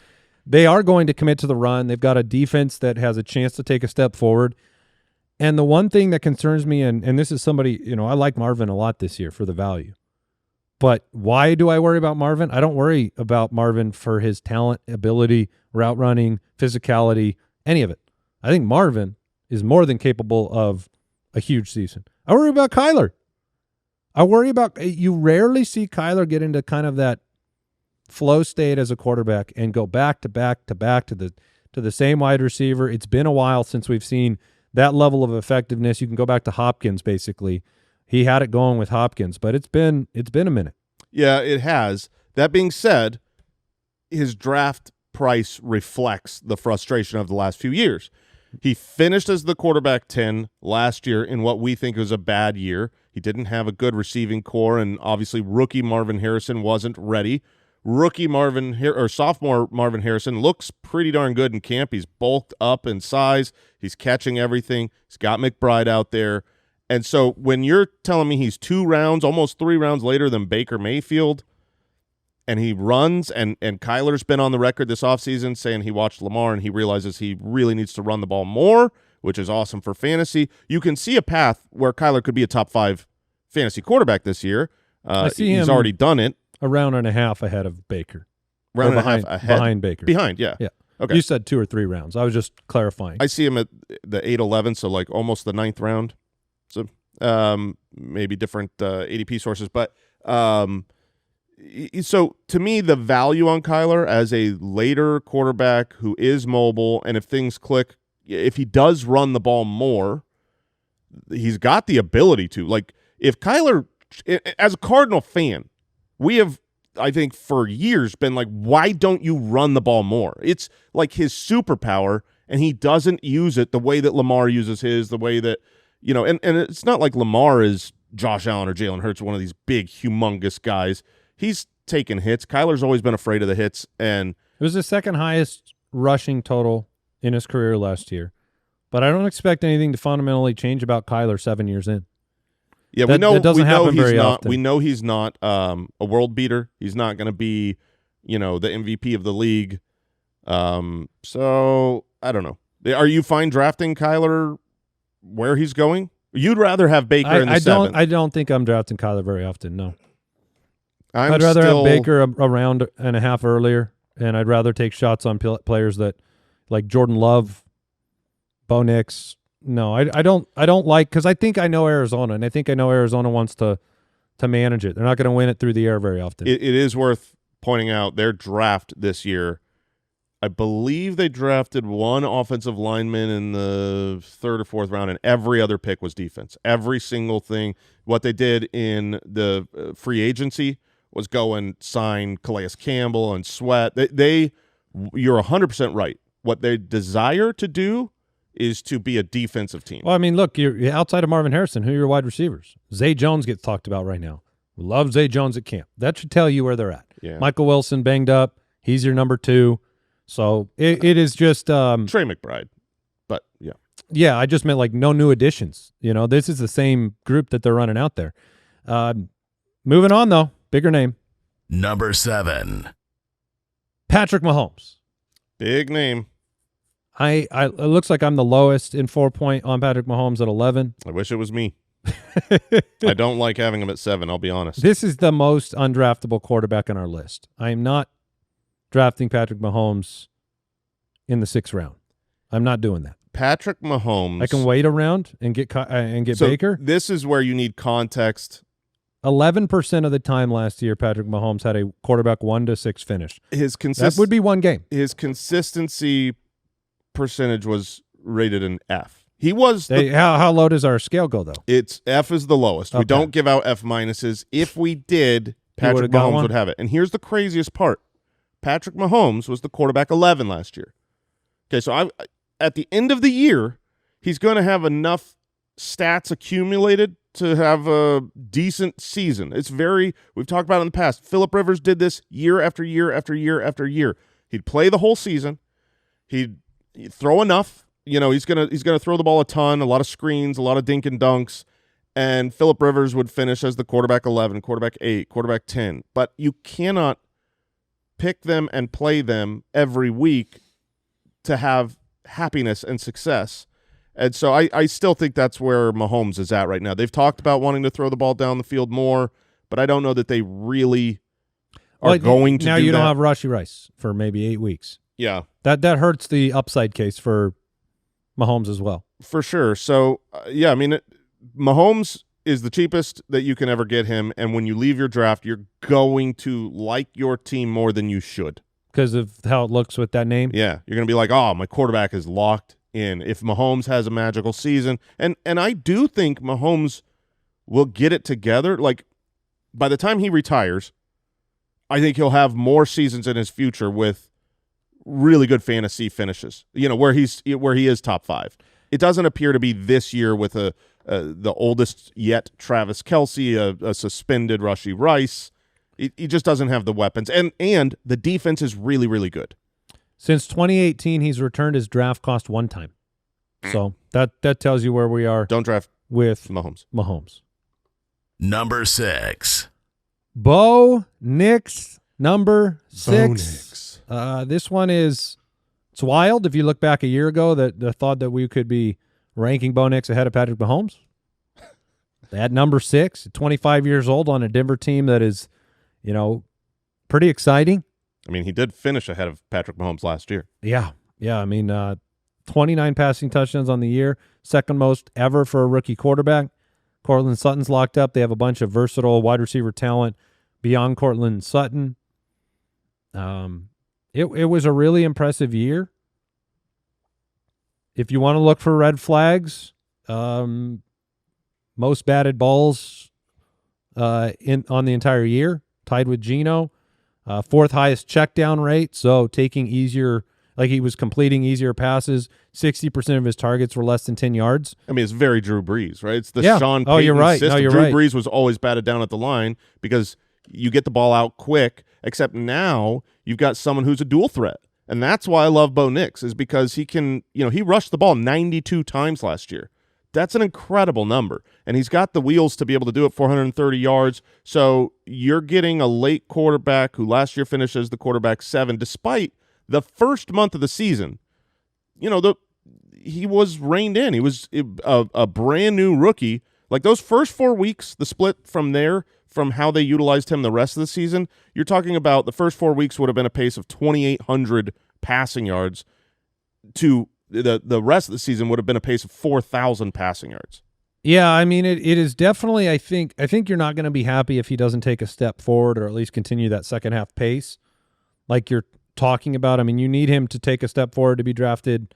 they are going to commit to the run. They've got a defense that has a chance to take a step forward. And the one thing that concerns me, and this is somebody, I like Marvin a lot this year for the value. But why do I worry about Marvin? I don't worry about Marvin for his talent, ability, route running, physicality, any of it. I think Marvin is more than capable of a huge season. I worry about Kyler. You rarely see Kyler get into kind of that flow state as a quarterback and go back to back to back to the same wide receiver. It's been a while since we've seen that level of effectiveness. You can go back to Hopkins, basically. He had it going with Hopkins, but it's been a minute. Yeah, it has. That being said, his draft price reflects the frustration of the last few years. He finished as the quarterback 10 last year in what we think was a bad year. He didn't have a good receiving core, and obviously rookie Marvin Harrison wasn't ready. Sophomore Marvin Harrison looks pretty darn good in camp. He's bulked up in size. He's catching everything. He's got McBride out there. And so when you're telling me he's 2 rounds, almost 3 rounds later than Baker Mayfield, and he runs, and Kyler's been on the record this offseason saying he watched Lamar and he realizes he really needs to run the ball more, which is awesome for fantasy. You can see a path where Kyler could be a top 5 fantasy quarterback this year. He's already done it. A round and a half ahead of Baker. Round and a half ahead? Behind Baker. Behind, yeah. Yeah. Okay. You said 2 or 3 rounds. I was just clarifying. I see him at the 8-11, so like almost the 9th round. So maybe different ADP sources. But so to me, the value on Kyler as a later quarterback who is mobile, and if things click, if he does run the ball more, he's got the ability to. Like if Kyler, as a Cardinal fan, we have, I think, for years been like, why don't you run the ball more? It's like his superpower, and he doesn't use it the way that Lamar uses his, the way that, and it's not like Lamar is Josh Allen or Jalen Hurts, one of these big, humongous guys. He's taken hits. Kyler's always been afraid of the hits. And it was the second highest rushing total in his career last year. But I don't expect anything to fundamentally change about Kyler 7 years in. Yeah, that doesn't happen very often. We know he's not a world beater. He's not going to be, the MVP of the league. So I don't know. Are you fine drafting Kyler where he's going? You'd rather have Baker in the 7th. I don't think I'm drafting Kyler very often, no. I'd rather have Baker a round and a half earlier, and I'd rather take shots on players that like Jordan Love, Bo Nix. No, I don't like, because I think I know Arizona, and I think I know Arizona wants to manage it. They're not going to win it through the air very often. It is worth pointing out their draft this year. I believe they drafted one offensive lineman in the 3rd or 4th round, and every other pick was defense. Every single thing. What they did in the free agency was go and sign Calais Campbell and Sweat. You're 100% right. What they desire to do is to be a defensive team. Well, I mean, look, you're outside of Marvin Harrison. Who are your wide receivers? Zay Jones gets talked about right now. We love Zay Jones at camp. That should tell you where they're at. Yeah. Michael Wilson banged up. He's your number 2. So it is just Trey McBride. But yeah. Yeah, I just meant like no new additions. This is the same group that they're running out there. Moving on though, bigger name. Number 7. Patrick Mahomes. Big name. It looks like I'm the lowest in 4-point on Patrick Mahomes at 11. I wish it was me. I don't like having him at 7, I'll be honest. This is the most undraftable quarterback on our list. I am not drafting Patrick Mahomes in the 6th round. I'm not doing that. Patrick Mahomes. I can wait a round and get Baker. This is where you need context. 11% of the time last year, Patrick Mahomes had a quarterback 1 to 6 finish. That would be one game. His consistency percentage was rated an F. He was how low does our scale go though? It's F is the lowest. Okay. We don't give out F minuses. If we did, Patrick Mahomes would have it. And here's the craziest part. Patrick Mahomes was the quarterback 11 last year. Okay, so at the end of the year, he's going to have enough stats accumulated to have a decent season. We've talked about it in the past. Phillip Rivers did this year after year after year after year. He'd play the whole season. He'd throw enough. He's gonna throw the ball a ton, a lot of screens, a lot of dink and dunks, and Phillip Rivers would finish as the quarterback 11, quarterback 8, quarterback 10. But you cannot pick them and play them every week to have happiness and success. And so I still think that's where Mahomes is at right now. They've talked about wanting to throw the ball down the field more, but I don't know that they really are going to do that. Now you don't have Rashee Rice for maybe 8 weeks. Yeah. That hurts the upside case for Mahomes as well. For sure. So, I mean, Mahomes is the cheapest that you can ever get him, and when you leave your draft, you're going to like your team more than you should. Because of how it looks with that name? Yeah. You're going to be like, oh, my quarterback is locked in. If Mahomes has a magical season, and I do think Mahomes will get it together. Like, by the time he retires, I think he'll have more seasons in his future with really good fantasy finishes, where he is top 5. It doesn't appear to be this year with the oldest yet Travis Kelce, a suspended Rashee Rice. He just doesn't have the weapons, and the defense is really, really good. Since 2018, he's returned his draft cost 1 time. So that tells you where we are. Don't draft with Mahomes. Number 6. Bo Nix, number 6. Bo Nix. This one it's wild. If you look back a year ago, that the thought that we could be ranking Bo Nix ahead of Patrick Mahomes. At number 6, 25 years old on a Denver team that is, pretty exciting. I mean, he did finish ahead of Patrick Mahomes last year. Yeah. I mean, 29 passing touchdowns on the year, second most ever for a rookie quarterback. Cortland Sutton's locked up. They have a bunch of versatile wide receiver talent beyond Cortland Sutton. It was a really impressive year. If you want to look for red flags, most batted balls on the entire year, tied with Geno. 4th highest check down rate, so taking easier, like he was completing easier passes. 60% of his targets were less than 10 yards. I mean, it's very Drew Brees, right? It's the Sean Payton Oh, you're right. system. No, you're Drew right. Brees was always batted down at the line because you get the ball out quick, except now you've got someone who's a dual threat. And that's why I love Bo Nix, is because he can, he rushed the ball 92 times last year. That's an incredible number. And he's got the wheels to be able to do it, 430 yards. So you're getting a late quarterback who last year finished as the quarterback 7, despite the first month of the season. He was reined in. He was a brand new rookie. Like those first 4 weeks, the split from there, from how they utilized him the rest of the season, you're talking about the first 4 weeks would have been a pace of 2,800 passing yards to the rest of the season would have been a pace of 4,000 passing yards. Yeah, I mean, it is definitely, I think you're not going to be happy if he doesn't take a step forward or at least continue that second half pace like you're talking about. I mean, you need him to take a step forward to be drafted.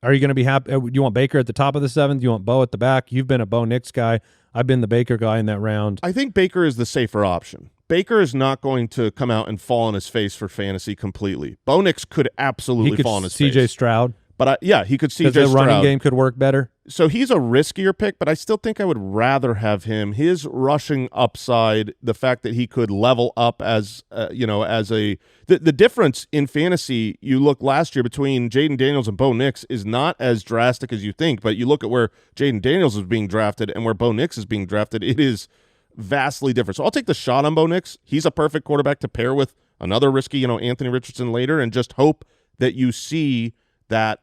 Are you going to be happy? Do you want Baker at the top of the 7th? Do you want Bo at the back? You've been a Bo Nix guy. I've been the Baker guy in that round. I think Baker is the safer option. Baker is not going to come out and fall on his face for fantasy completely. Bo Nix could absolutely fall on his face. CJ Stroud. But he could CJ Stroud. The running game could work better. So he's a riskier pick, but I still think I would rather have him. His rushing upside, the fact that he could level up as the difference in fantasy, you look last year between Jayden Daniels and Bo Nix is not as drastic as you think, but you look at where Jayden Daniels is being drafted and where Bo Nix is being drafted, it is vastly different. So I'll take the shot on Bo Nix. He's a perfect quarterback to pair with another risky, Anthony Richardson later, and just hope that you see that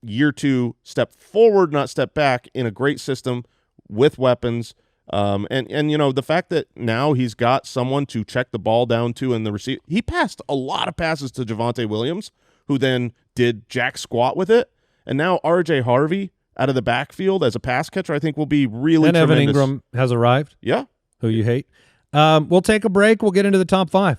year 2 step forward, not step back, in a great system with weapons. And the fact that now he's got someone to check the ball down to in the receiver. He passed a lot of passes to Javonte Williams, who then did jack squat with it. And now R.J. Harvey out of the backfield as a pass catcher, I think will be really and tremendous. Evan Ingram has arrived. Yeah. Who you hate. We'll take a break. We'll get into the top 5.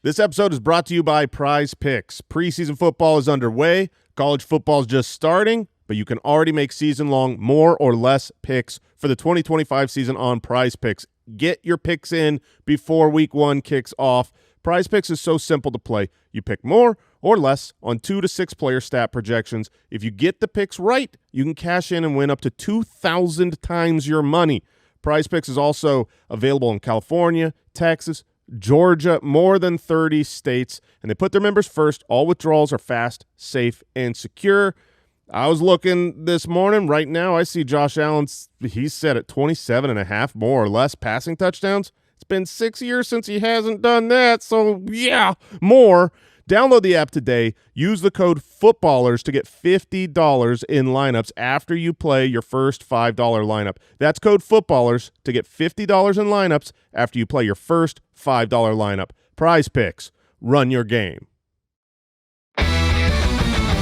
This episode is brought to you by Prize Picks. Preseason football is underway. College football is just starting, but you can already make season-long more or less picks for the 2025 season on Prize Picks. Get your picks in before week 1 kicks off. Prize Picks is so simple to play. You pick more or less on 2 to 6 player stat projections. If you get the picks right, you can cash in and win up to 2,000 times your money. Prize Picks is also available in California, Texas, Georgia, more than 30 states, and they put their members first. All withdrawals are fast, safe, and secure. I was looking this morning. Right now, I see Josh Allen, he's set at 27.5 more or less passing touchdowns. It's been 6 years since he hasn't done that, so yeah, more. Download the app today. Use the code FOOTBALLERS to get $50 in lineups after you play your first $5 lineup. That's code FOOTBALLERS to get $50 in lineups after you play your first $5 lineup. Prize Picks. Run your game. I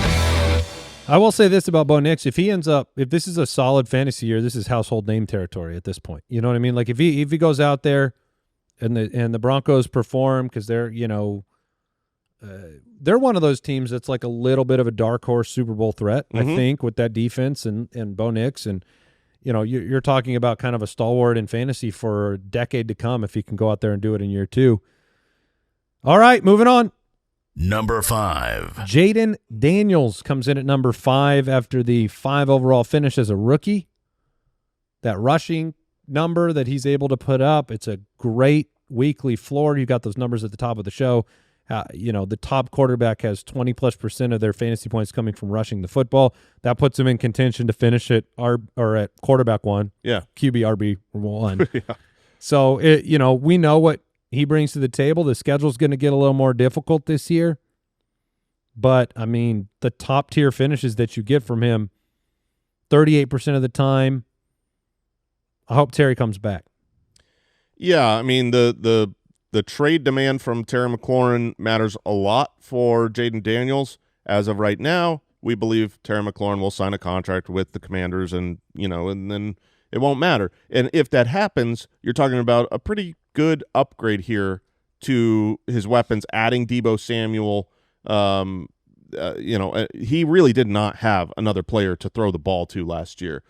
will say this about Bo Nix. If this is a solid fantasy year, this is household name territory at this point. You know what I mean? Like if he goes out there and the Broncos perform, because they're one of those teams that's like a little bit of a dark horse Super Bowl threat, I think, with that defense and Bo Nix. And, you're talking about kind of a stalwart in fantasy for a decade to come if he can go out there and do it in year 2. All right, moving on. Number 5. Jayden Daniels comes in at number 5 after the 5 overall finish as a rookie. That rushing number that he's able to put up, it's a great weekly floor. You got those numbers at the top of the show. The top quarterback has 20+% of their fantasy points coming from rushing the football. That puts him in contention to finish at at quarterback 1. Yeah. QB RB1. Yeah. So we know what he brings to the table. The schedule's going to get a little more difficult this year. But I mean, the top tier finishes that you get from him, 38% of the time. I hope Terry comes back. Yeah, I mean the trade demand from Terry McLaurin matters a lot for Jayden Daniels. As of right now, we believe Terry McLaurin will sign a contract with the Commanders, and then it won't matter. And if that happens, you're talking about a pretty good upgrade here to his weapons, adding Deebo Samuel. He really did not have another player to throw the ball to last year.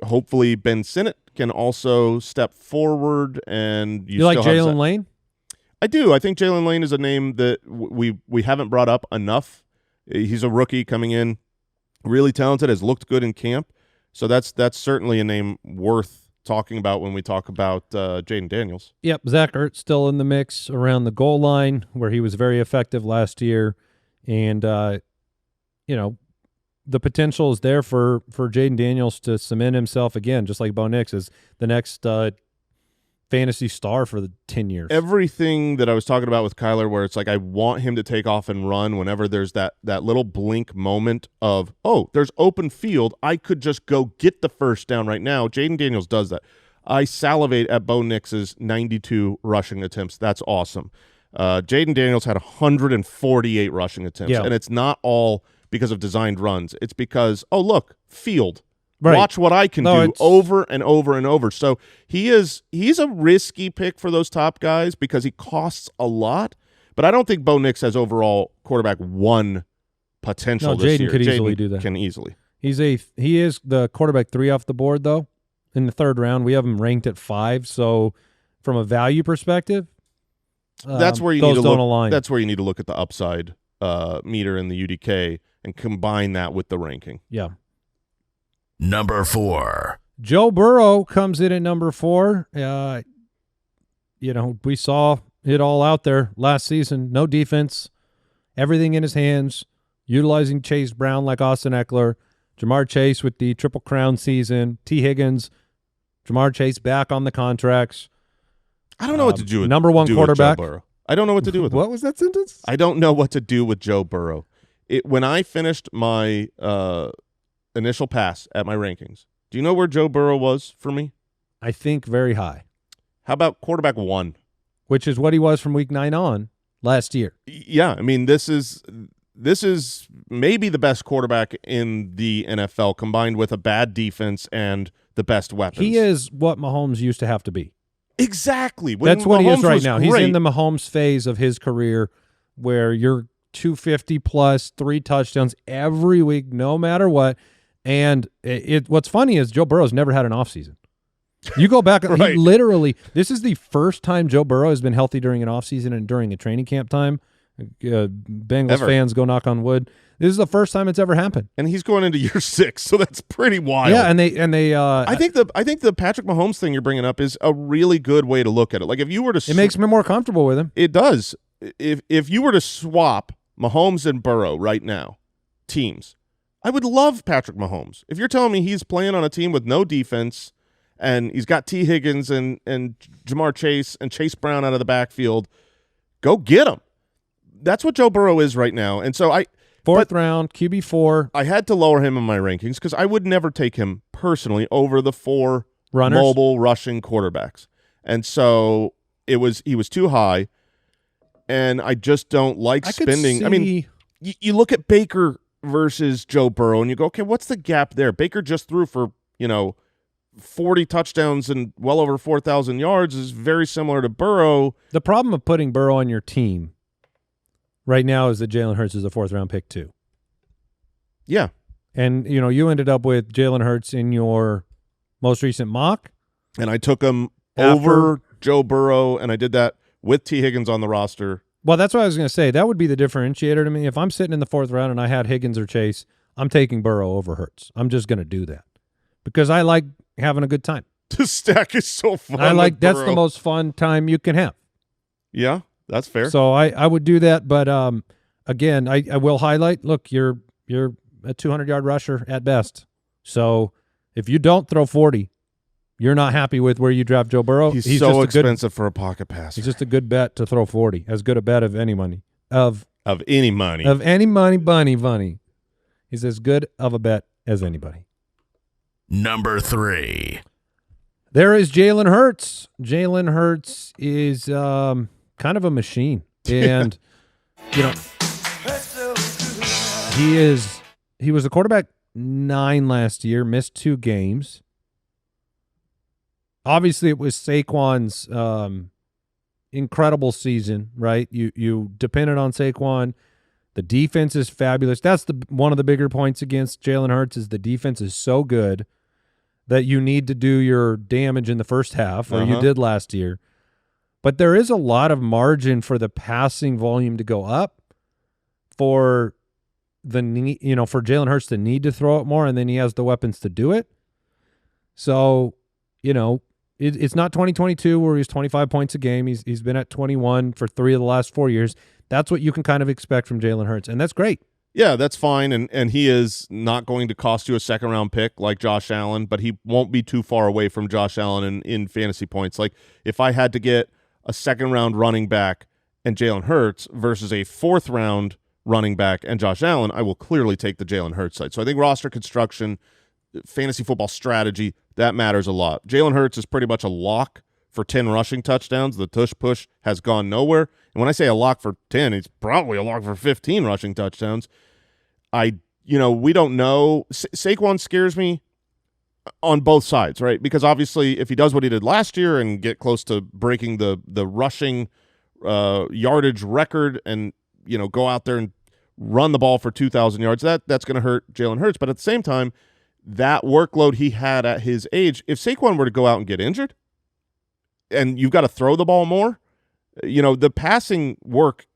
Hopefully Ben Sinnott can also step forward, and you like Jalen Lane? I do. I think Jalen Lane is a name that we haven't brought up enough. He's a rookie coming in, really talented, has looked good in camp. So that's certainly a name worth talking about when we talk about Jayden Daniels. Yep, Zach Ertz still in the mix around the goal line, where he was very effective last year, and the potential is there for Jayden Daniels to cement himself again, just like Bo Nix is the next fantasy star for the 10 years. Everything that I was talking about with Kyler, where it's like I want him to take off and run whenever there's that little blink moment of, oh, there's open field, I could just go get the first down right now. Jayden Daniels does that. I salivate at Bo Nix's 92 rushing attempts. That's awesome. Jayden Daniels had 148 rushing attempts, and it's not all because of designed runs. It's because, oh, look, field. Right. Watch what I can do over and over and over. So he's a risky pick for those top guys because he costs a lot, but I don't think Bo Nix has overall quarterback 1 potential this year. Jayden could easily do that. Can easily. He is the quarterback 3 off the board, though, in the 3rd round. We have him ranked at 5, so from a value perspective, that's where you need to look. Align. That's where you need to look at the upside meter in the UDK and combine that with the ranking. Yeah. Number 4. Joe Burrow comes in at number 4. We saw it all out there last season. No defense, everything in his hands, utilizing Chase Brown like Austin Eckler, Jamar Chase with the Triple Crown season, T. Higgins, Jamar Chase back on the contracts. I don't know what to do with number 1 quarterback. Joe Burrow. I don't know what to do with him. What was that sentence? I don't know what to do with Joe Burrow. When I finished my initial pass at my rankings, do you know where Joe Burrow was for me? I think very high. How about quarterback 1? Which is what he was from week 9 on last year. Yeah, I mean, this is maybe the best quarterback in the NFL combined with a bad defense and the best weapons. He is what Mahomes used to have to be. Exactly. That's what he is right now. He's in the Mahomes phase of his career where you're 250 plus, 3 touchdowns every week, no matter what. And what's funny is Joe Burrow's never had an offseason. You go back, right. He literally, this is the first time Joe Burrow has been healthy during an offseason and during a training camp time. Bengals fans go knock on wood. This is the first time it's ever happened, and he's going into year 6, so that's pretty wild. Yeah, and they. I think the Patrick Mahomes thing you're bringing up is a really good way to look at it. Like if you were to, it makes me more comfortable with him. It does. If you were to swap Mahomes and Burrow right now, teams, I would love Patrick Mahomes. If you're telling me he's playing on a team with no defense and he's got T. Higgins and Jamar Chase and Chase Brown out of the backfield, go get him. That's what Joe Burrow is right now, and so Fourth round, QB4. I had to lower him in my rankings because I would never take him personally over the 4 mobile rushing quarterbacks. And so he was too high, and I just don't like spending. I mean, you look at Baker versus Joe Burrow, and you go, okay, what's the gap there? Baker just threw for 40 touchdowns and well over 4,000 yards is very similar to Burrow. The problem of putting Burrow on your team right now is that Jalen Hurts is a 4th-round pick too. Yeah. And, you ended up with Jalen Hurts in your most recent mock. And I took him over Joe Burrow, and I did that with T. Higgins on the roster. Well, that's what I was going to say. That would be the differentiator to me. If I'm sitting in the 4th round and I had Higgins or Chase, I'm taking Burrow over Hurts. I'm just going to do that because I like having a good time. The stack is so fun. That's the most fun time you can have. Yeah. That's fair. So I would do that, but again, I will highlight. Look, you're a 200-yard rusher at best. So if you don't throw 40, you're not happy with where you draft Joe Burrow. He's so expensive for a pocket passer. He's just a good bet to throw 40. As good a bet of any money of any money bunny. He's as good of a bet as anybody. Number 3. There is Jalen Hurts. Jalen Hurts is kind of a machine, and he was a quarterback 9 last year, missed 2 games. Obviously, it was Saquon's incredible season, right? You depended on Saquon. The defense is fabulous. That's one of the bigger points against Jalen Hurts is the defense is so good that you need to do your damage in the first half, or you did last year. But there is a lot of margin for the passing volume to go up, for for Jalen Hurts to need to throw it more, and then he has the weapons to do it. So, it's not 2022 where he's 25 points a game. He's been at 21 for 3 of the last 4 years. That's what you can kind of expect from Jalen Hurts, and that's great. Yeah, that's fine, and he is not going to cost you a second-round pick like Josh Allen, but he won't be too far away from Josh Allen in fantasy points. Like, if I had to get a second-round running back and Jalen Hurts versus a fourth-round running back and Josh Allen, I will clearly take the Jalen Hurts side. So I think roster construction, fantasy football strategy, that matters a lot. Jalen Hurts is pretty much a lock for 10 rushing touchdowns. The tush push has gone nowhere. And when I say a lock for 10, it's probably a lock for 15 rushing touchdowns. We don't know. Saquon scares me on both sides, right? Because obviously if he does what he did last year and get close to breaking the rushing yardage record and, go out there and run the ball for 2,000 yards, that's going to hurt Jalen Hurts. But at the same time, that workload he had at his age, if Saquon were to go out and get injured and you've got to throw the ball more, the passing work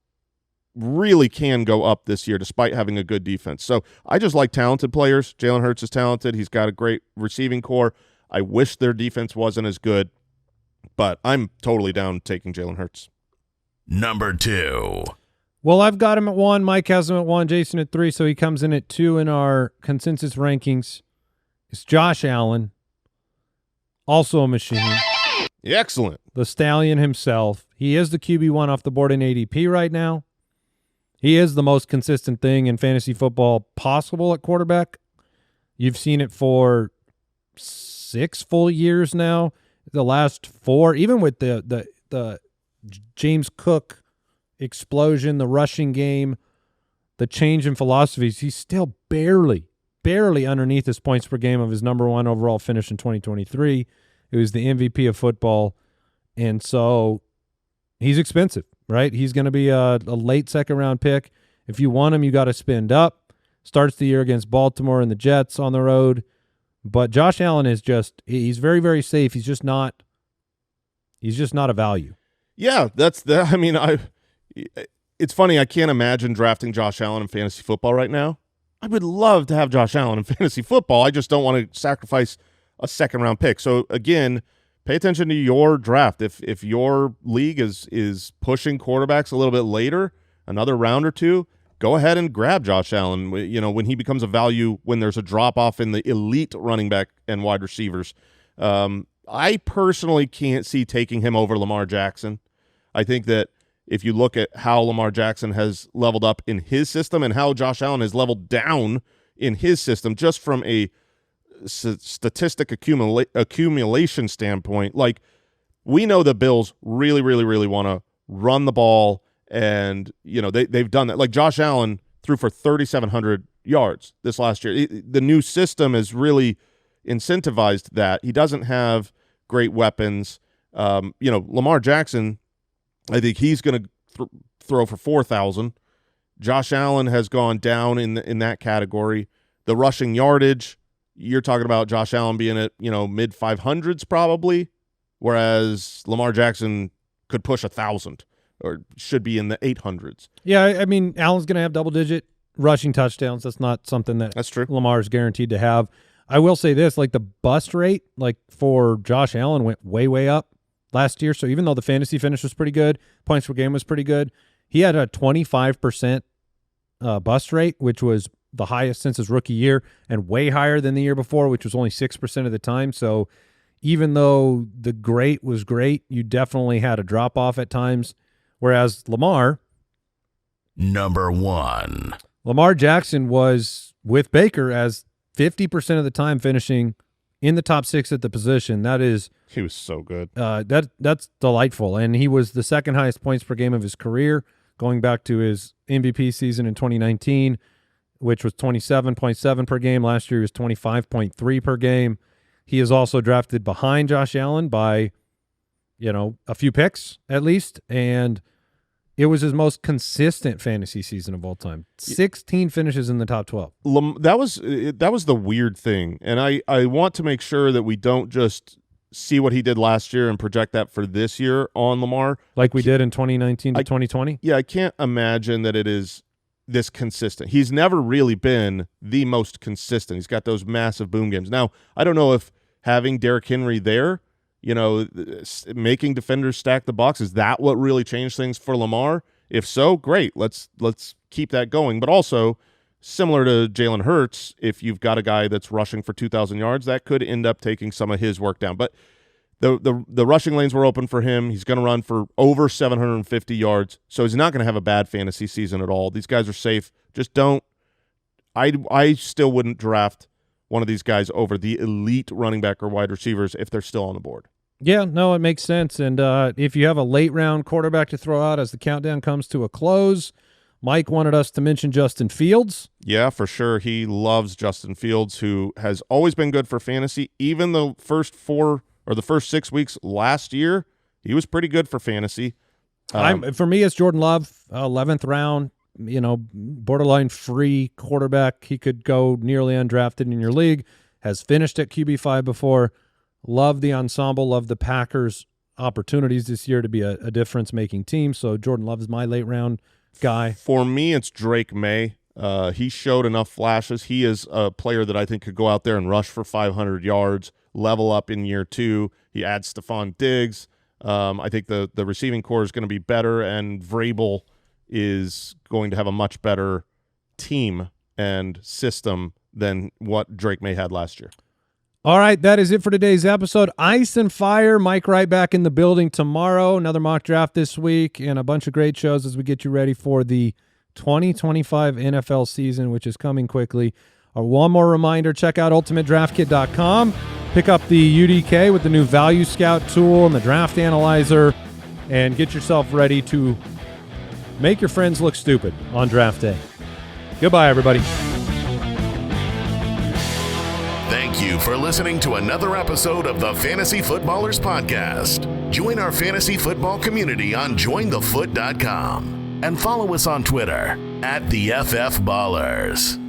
really can go up this year despite having a good defense. So I just like talented players. Jalen Hurts is talented. He's got a great receiving core. I wish their defense wasn't as good, but I'm totally down taking Jalen Hurts. Number 2. Well, I've got him at 1. Mike has him at 1. Jason at 3. So he comes in at 2 in our consensus rankings. It's Josh Allen, also a machine. Excellent. The Stallion himself. He is the QB1 off the board in ADP right now. He is the most consistent thing in fantasy football possible at quarterback. You've seen it for 6 full years now. The last 4, even with the James Cook explosion, the rushing game, the change in philosophies, he's still barely underneath his points per game of his number 1 overall finish in 2023. It was the MVP of football, and so he's expensive, right? He's going to be a late second-round pick. If you want him, you got to spend up. Starts the year against Baltimore and the Jets on the road. But Josh Allen is he's very, very safe. He's just not a value. Yeah, it's funny. I can't imagine drafting Josh Allen in fantasy football right now. I would love to have Josh Allen in fantasy football. I just don't want to sacrifice a second-round pick. So, again, pay attention to your draft. If your league is pushing quarterbacks a little bit later, another round or two, go ahead and grab Josh Allen, when he becomes a value, when there's a drop-off in the elite running back and wide receivers. I personally can't see taking him over Lamar Jackson. I think that if you look at how Lamar Jackson has leveled up in his system and how Josh Allen has leveled down in his system, just from a statistic accumulation standpoint, like, we know the Bills really, really, really want to run the ball, and they've done that. Like, Josh Allen threw for 3,700 yards this last year. The new system has really incentivized that. He doesn't have great weapons. Lamar Jackson, I think he's going to throw for 4,000. Josh Allen has gone down in that category. The rushing yardage, you're talking about Josh Allen being at, mid 500s probably, whereas Lamar Jackson could push 1,000 or should be in the 800s. Yeah, I mean, Allen's going to have double-digit rushing touchdowns. That's not something that's true. Lamar's guaranteed to have. I will say this, like, the bust rate, like, for Josh Allen went way, way up last year. So even though the fantasy finish was pretty good, points per game was pretty good, he had a 25% bust rate, which was the highest since his rookie year, and way higher than the year before, which was only 6% of the time. So even though the great was great, you definitely had a drop-off at times, whereas Lamar, number 1. Lamar Jackson was with Baker as 50% of the time finishing in the top 6 at the position. He was so good. That's delightful, and he was the second highest points per game of his career, going back to his MVP season in 2019, which was 27.7 per game. Last year he was 25.3 per game. He is also drafted behind Josh Allen by, a few picks at least, and it was his most consistent fantasy season of all time. 16 finishes in the top 12. That was the weird thing, and I want to make sure that we don't just see what he did last year and project that for this year on Lamar. Like we did in 2019 to 2020? Yeah, I can't imagine that it is this consistent. He's never really been the most consistent. He's got those massive boom games. Now, I don't know if having Derrick Henry there, making defenders stack the box, is that what really changed things for Lamar? If so, great. Let's keep that going. But also, similar to Jalen Hurts, if you've got a guy that's rushing for 2,000 yards, that could end up taking some of his work down. But the rushing lanes were open for him. He's going to run for over 750 yards, so he's not going to have a bad fantasy season at all. These guys are safe. Just don't – I still wouldn't draft one of these guys over the elite running back or wide receivers if they're still on the board. Yeah, no, it makes sense. And if you have a late-round quarterback to throw out as the countdown comes to a close, Mike wanted us to mention Justin Fields. Yeah, for sure. He loves Justin Fields, who has always been good for fantasy. Even the first 6 weeks last year, he was pretty good for fantasy. For me, it's Jordan Love, 11th round, borderline free quarterback. He could go nearly undrafted in your league, has finished at QB5 before. Love the ensemble, love the Packers' opportunities this year to be a difference-making team. So Jordan Love is my late-round guy. For me, it's Drake May. He showed enough flashes. He is a player that I think could go out there and rush for 500 yards, level up in year 2. He adds Stephon Diggs. I think the receiving core is going to be better, and Vrabel is going to have a much better team and system than what Drake May had last year. All right, that is it for today's episode. Ice and Fire, Mike Wright back in the building tomorrow. Another mock draft this week and a bunch of great shows as we get you ready for the 2025 NFL season, which is coming quickly. One more reminder, check out ultimatedraftkit.com. Pick up the UDK with the new Value Scout tool and the Draft Analyzer, and get yourself ready to make your friends look stupid on draft day. Goodbye, everybody. Thank you for listening to another episode of the Fantasy Footballers Podcast. Join our fantasy football community on jointhefoot.com and follow us on Twitter @TheFFBallers.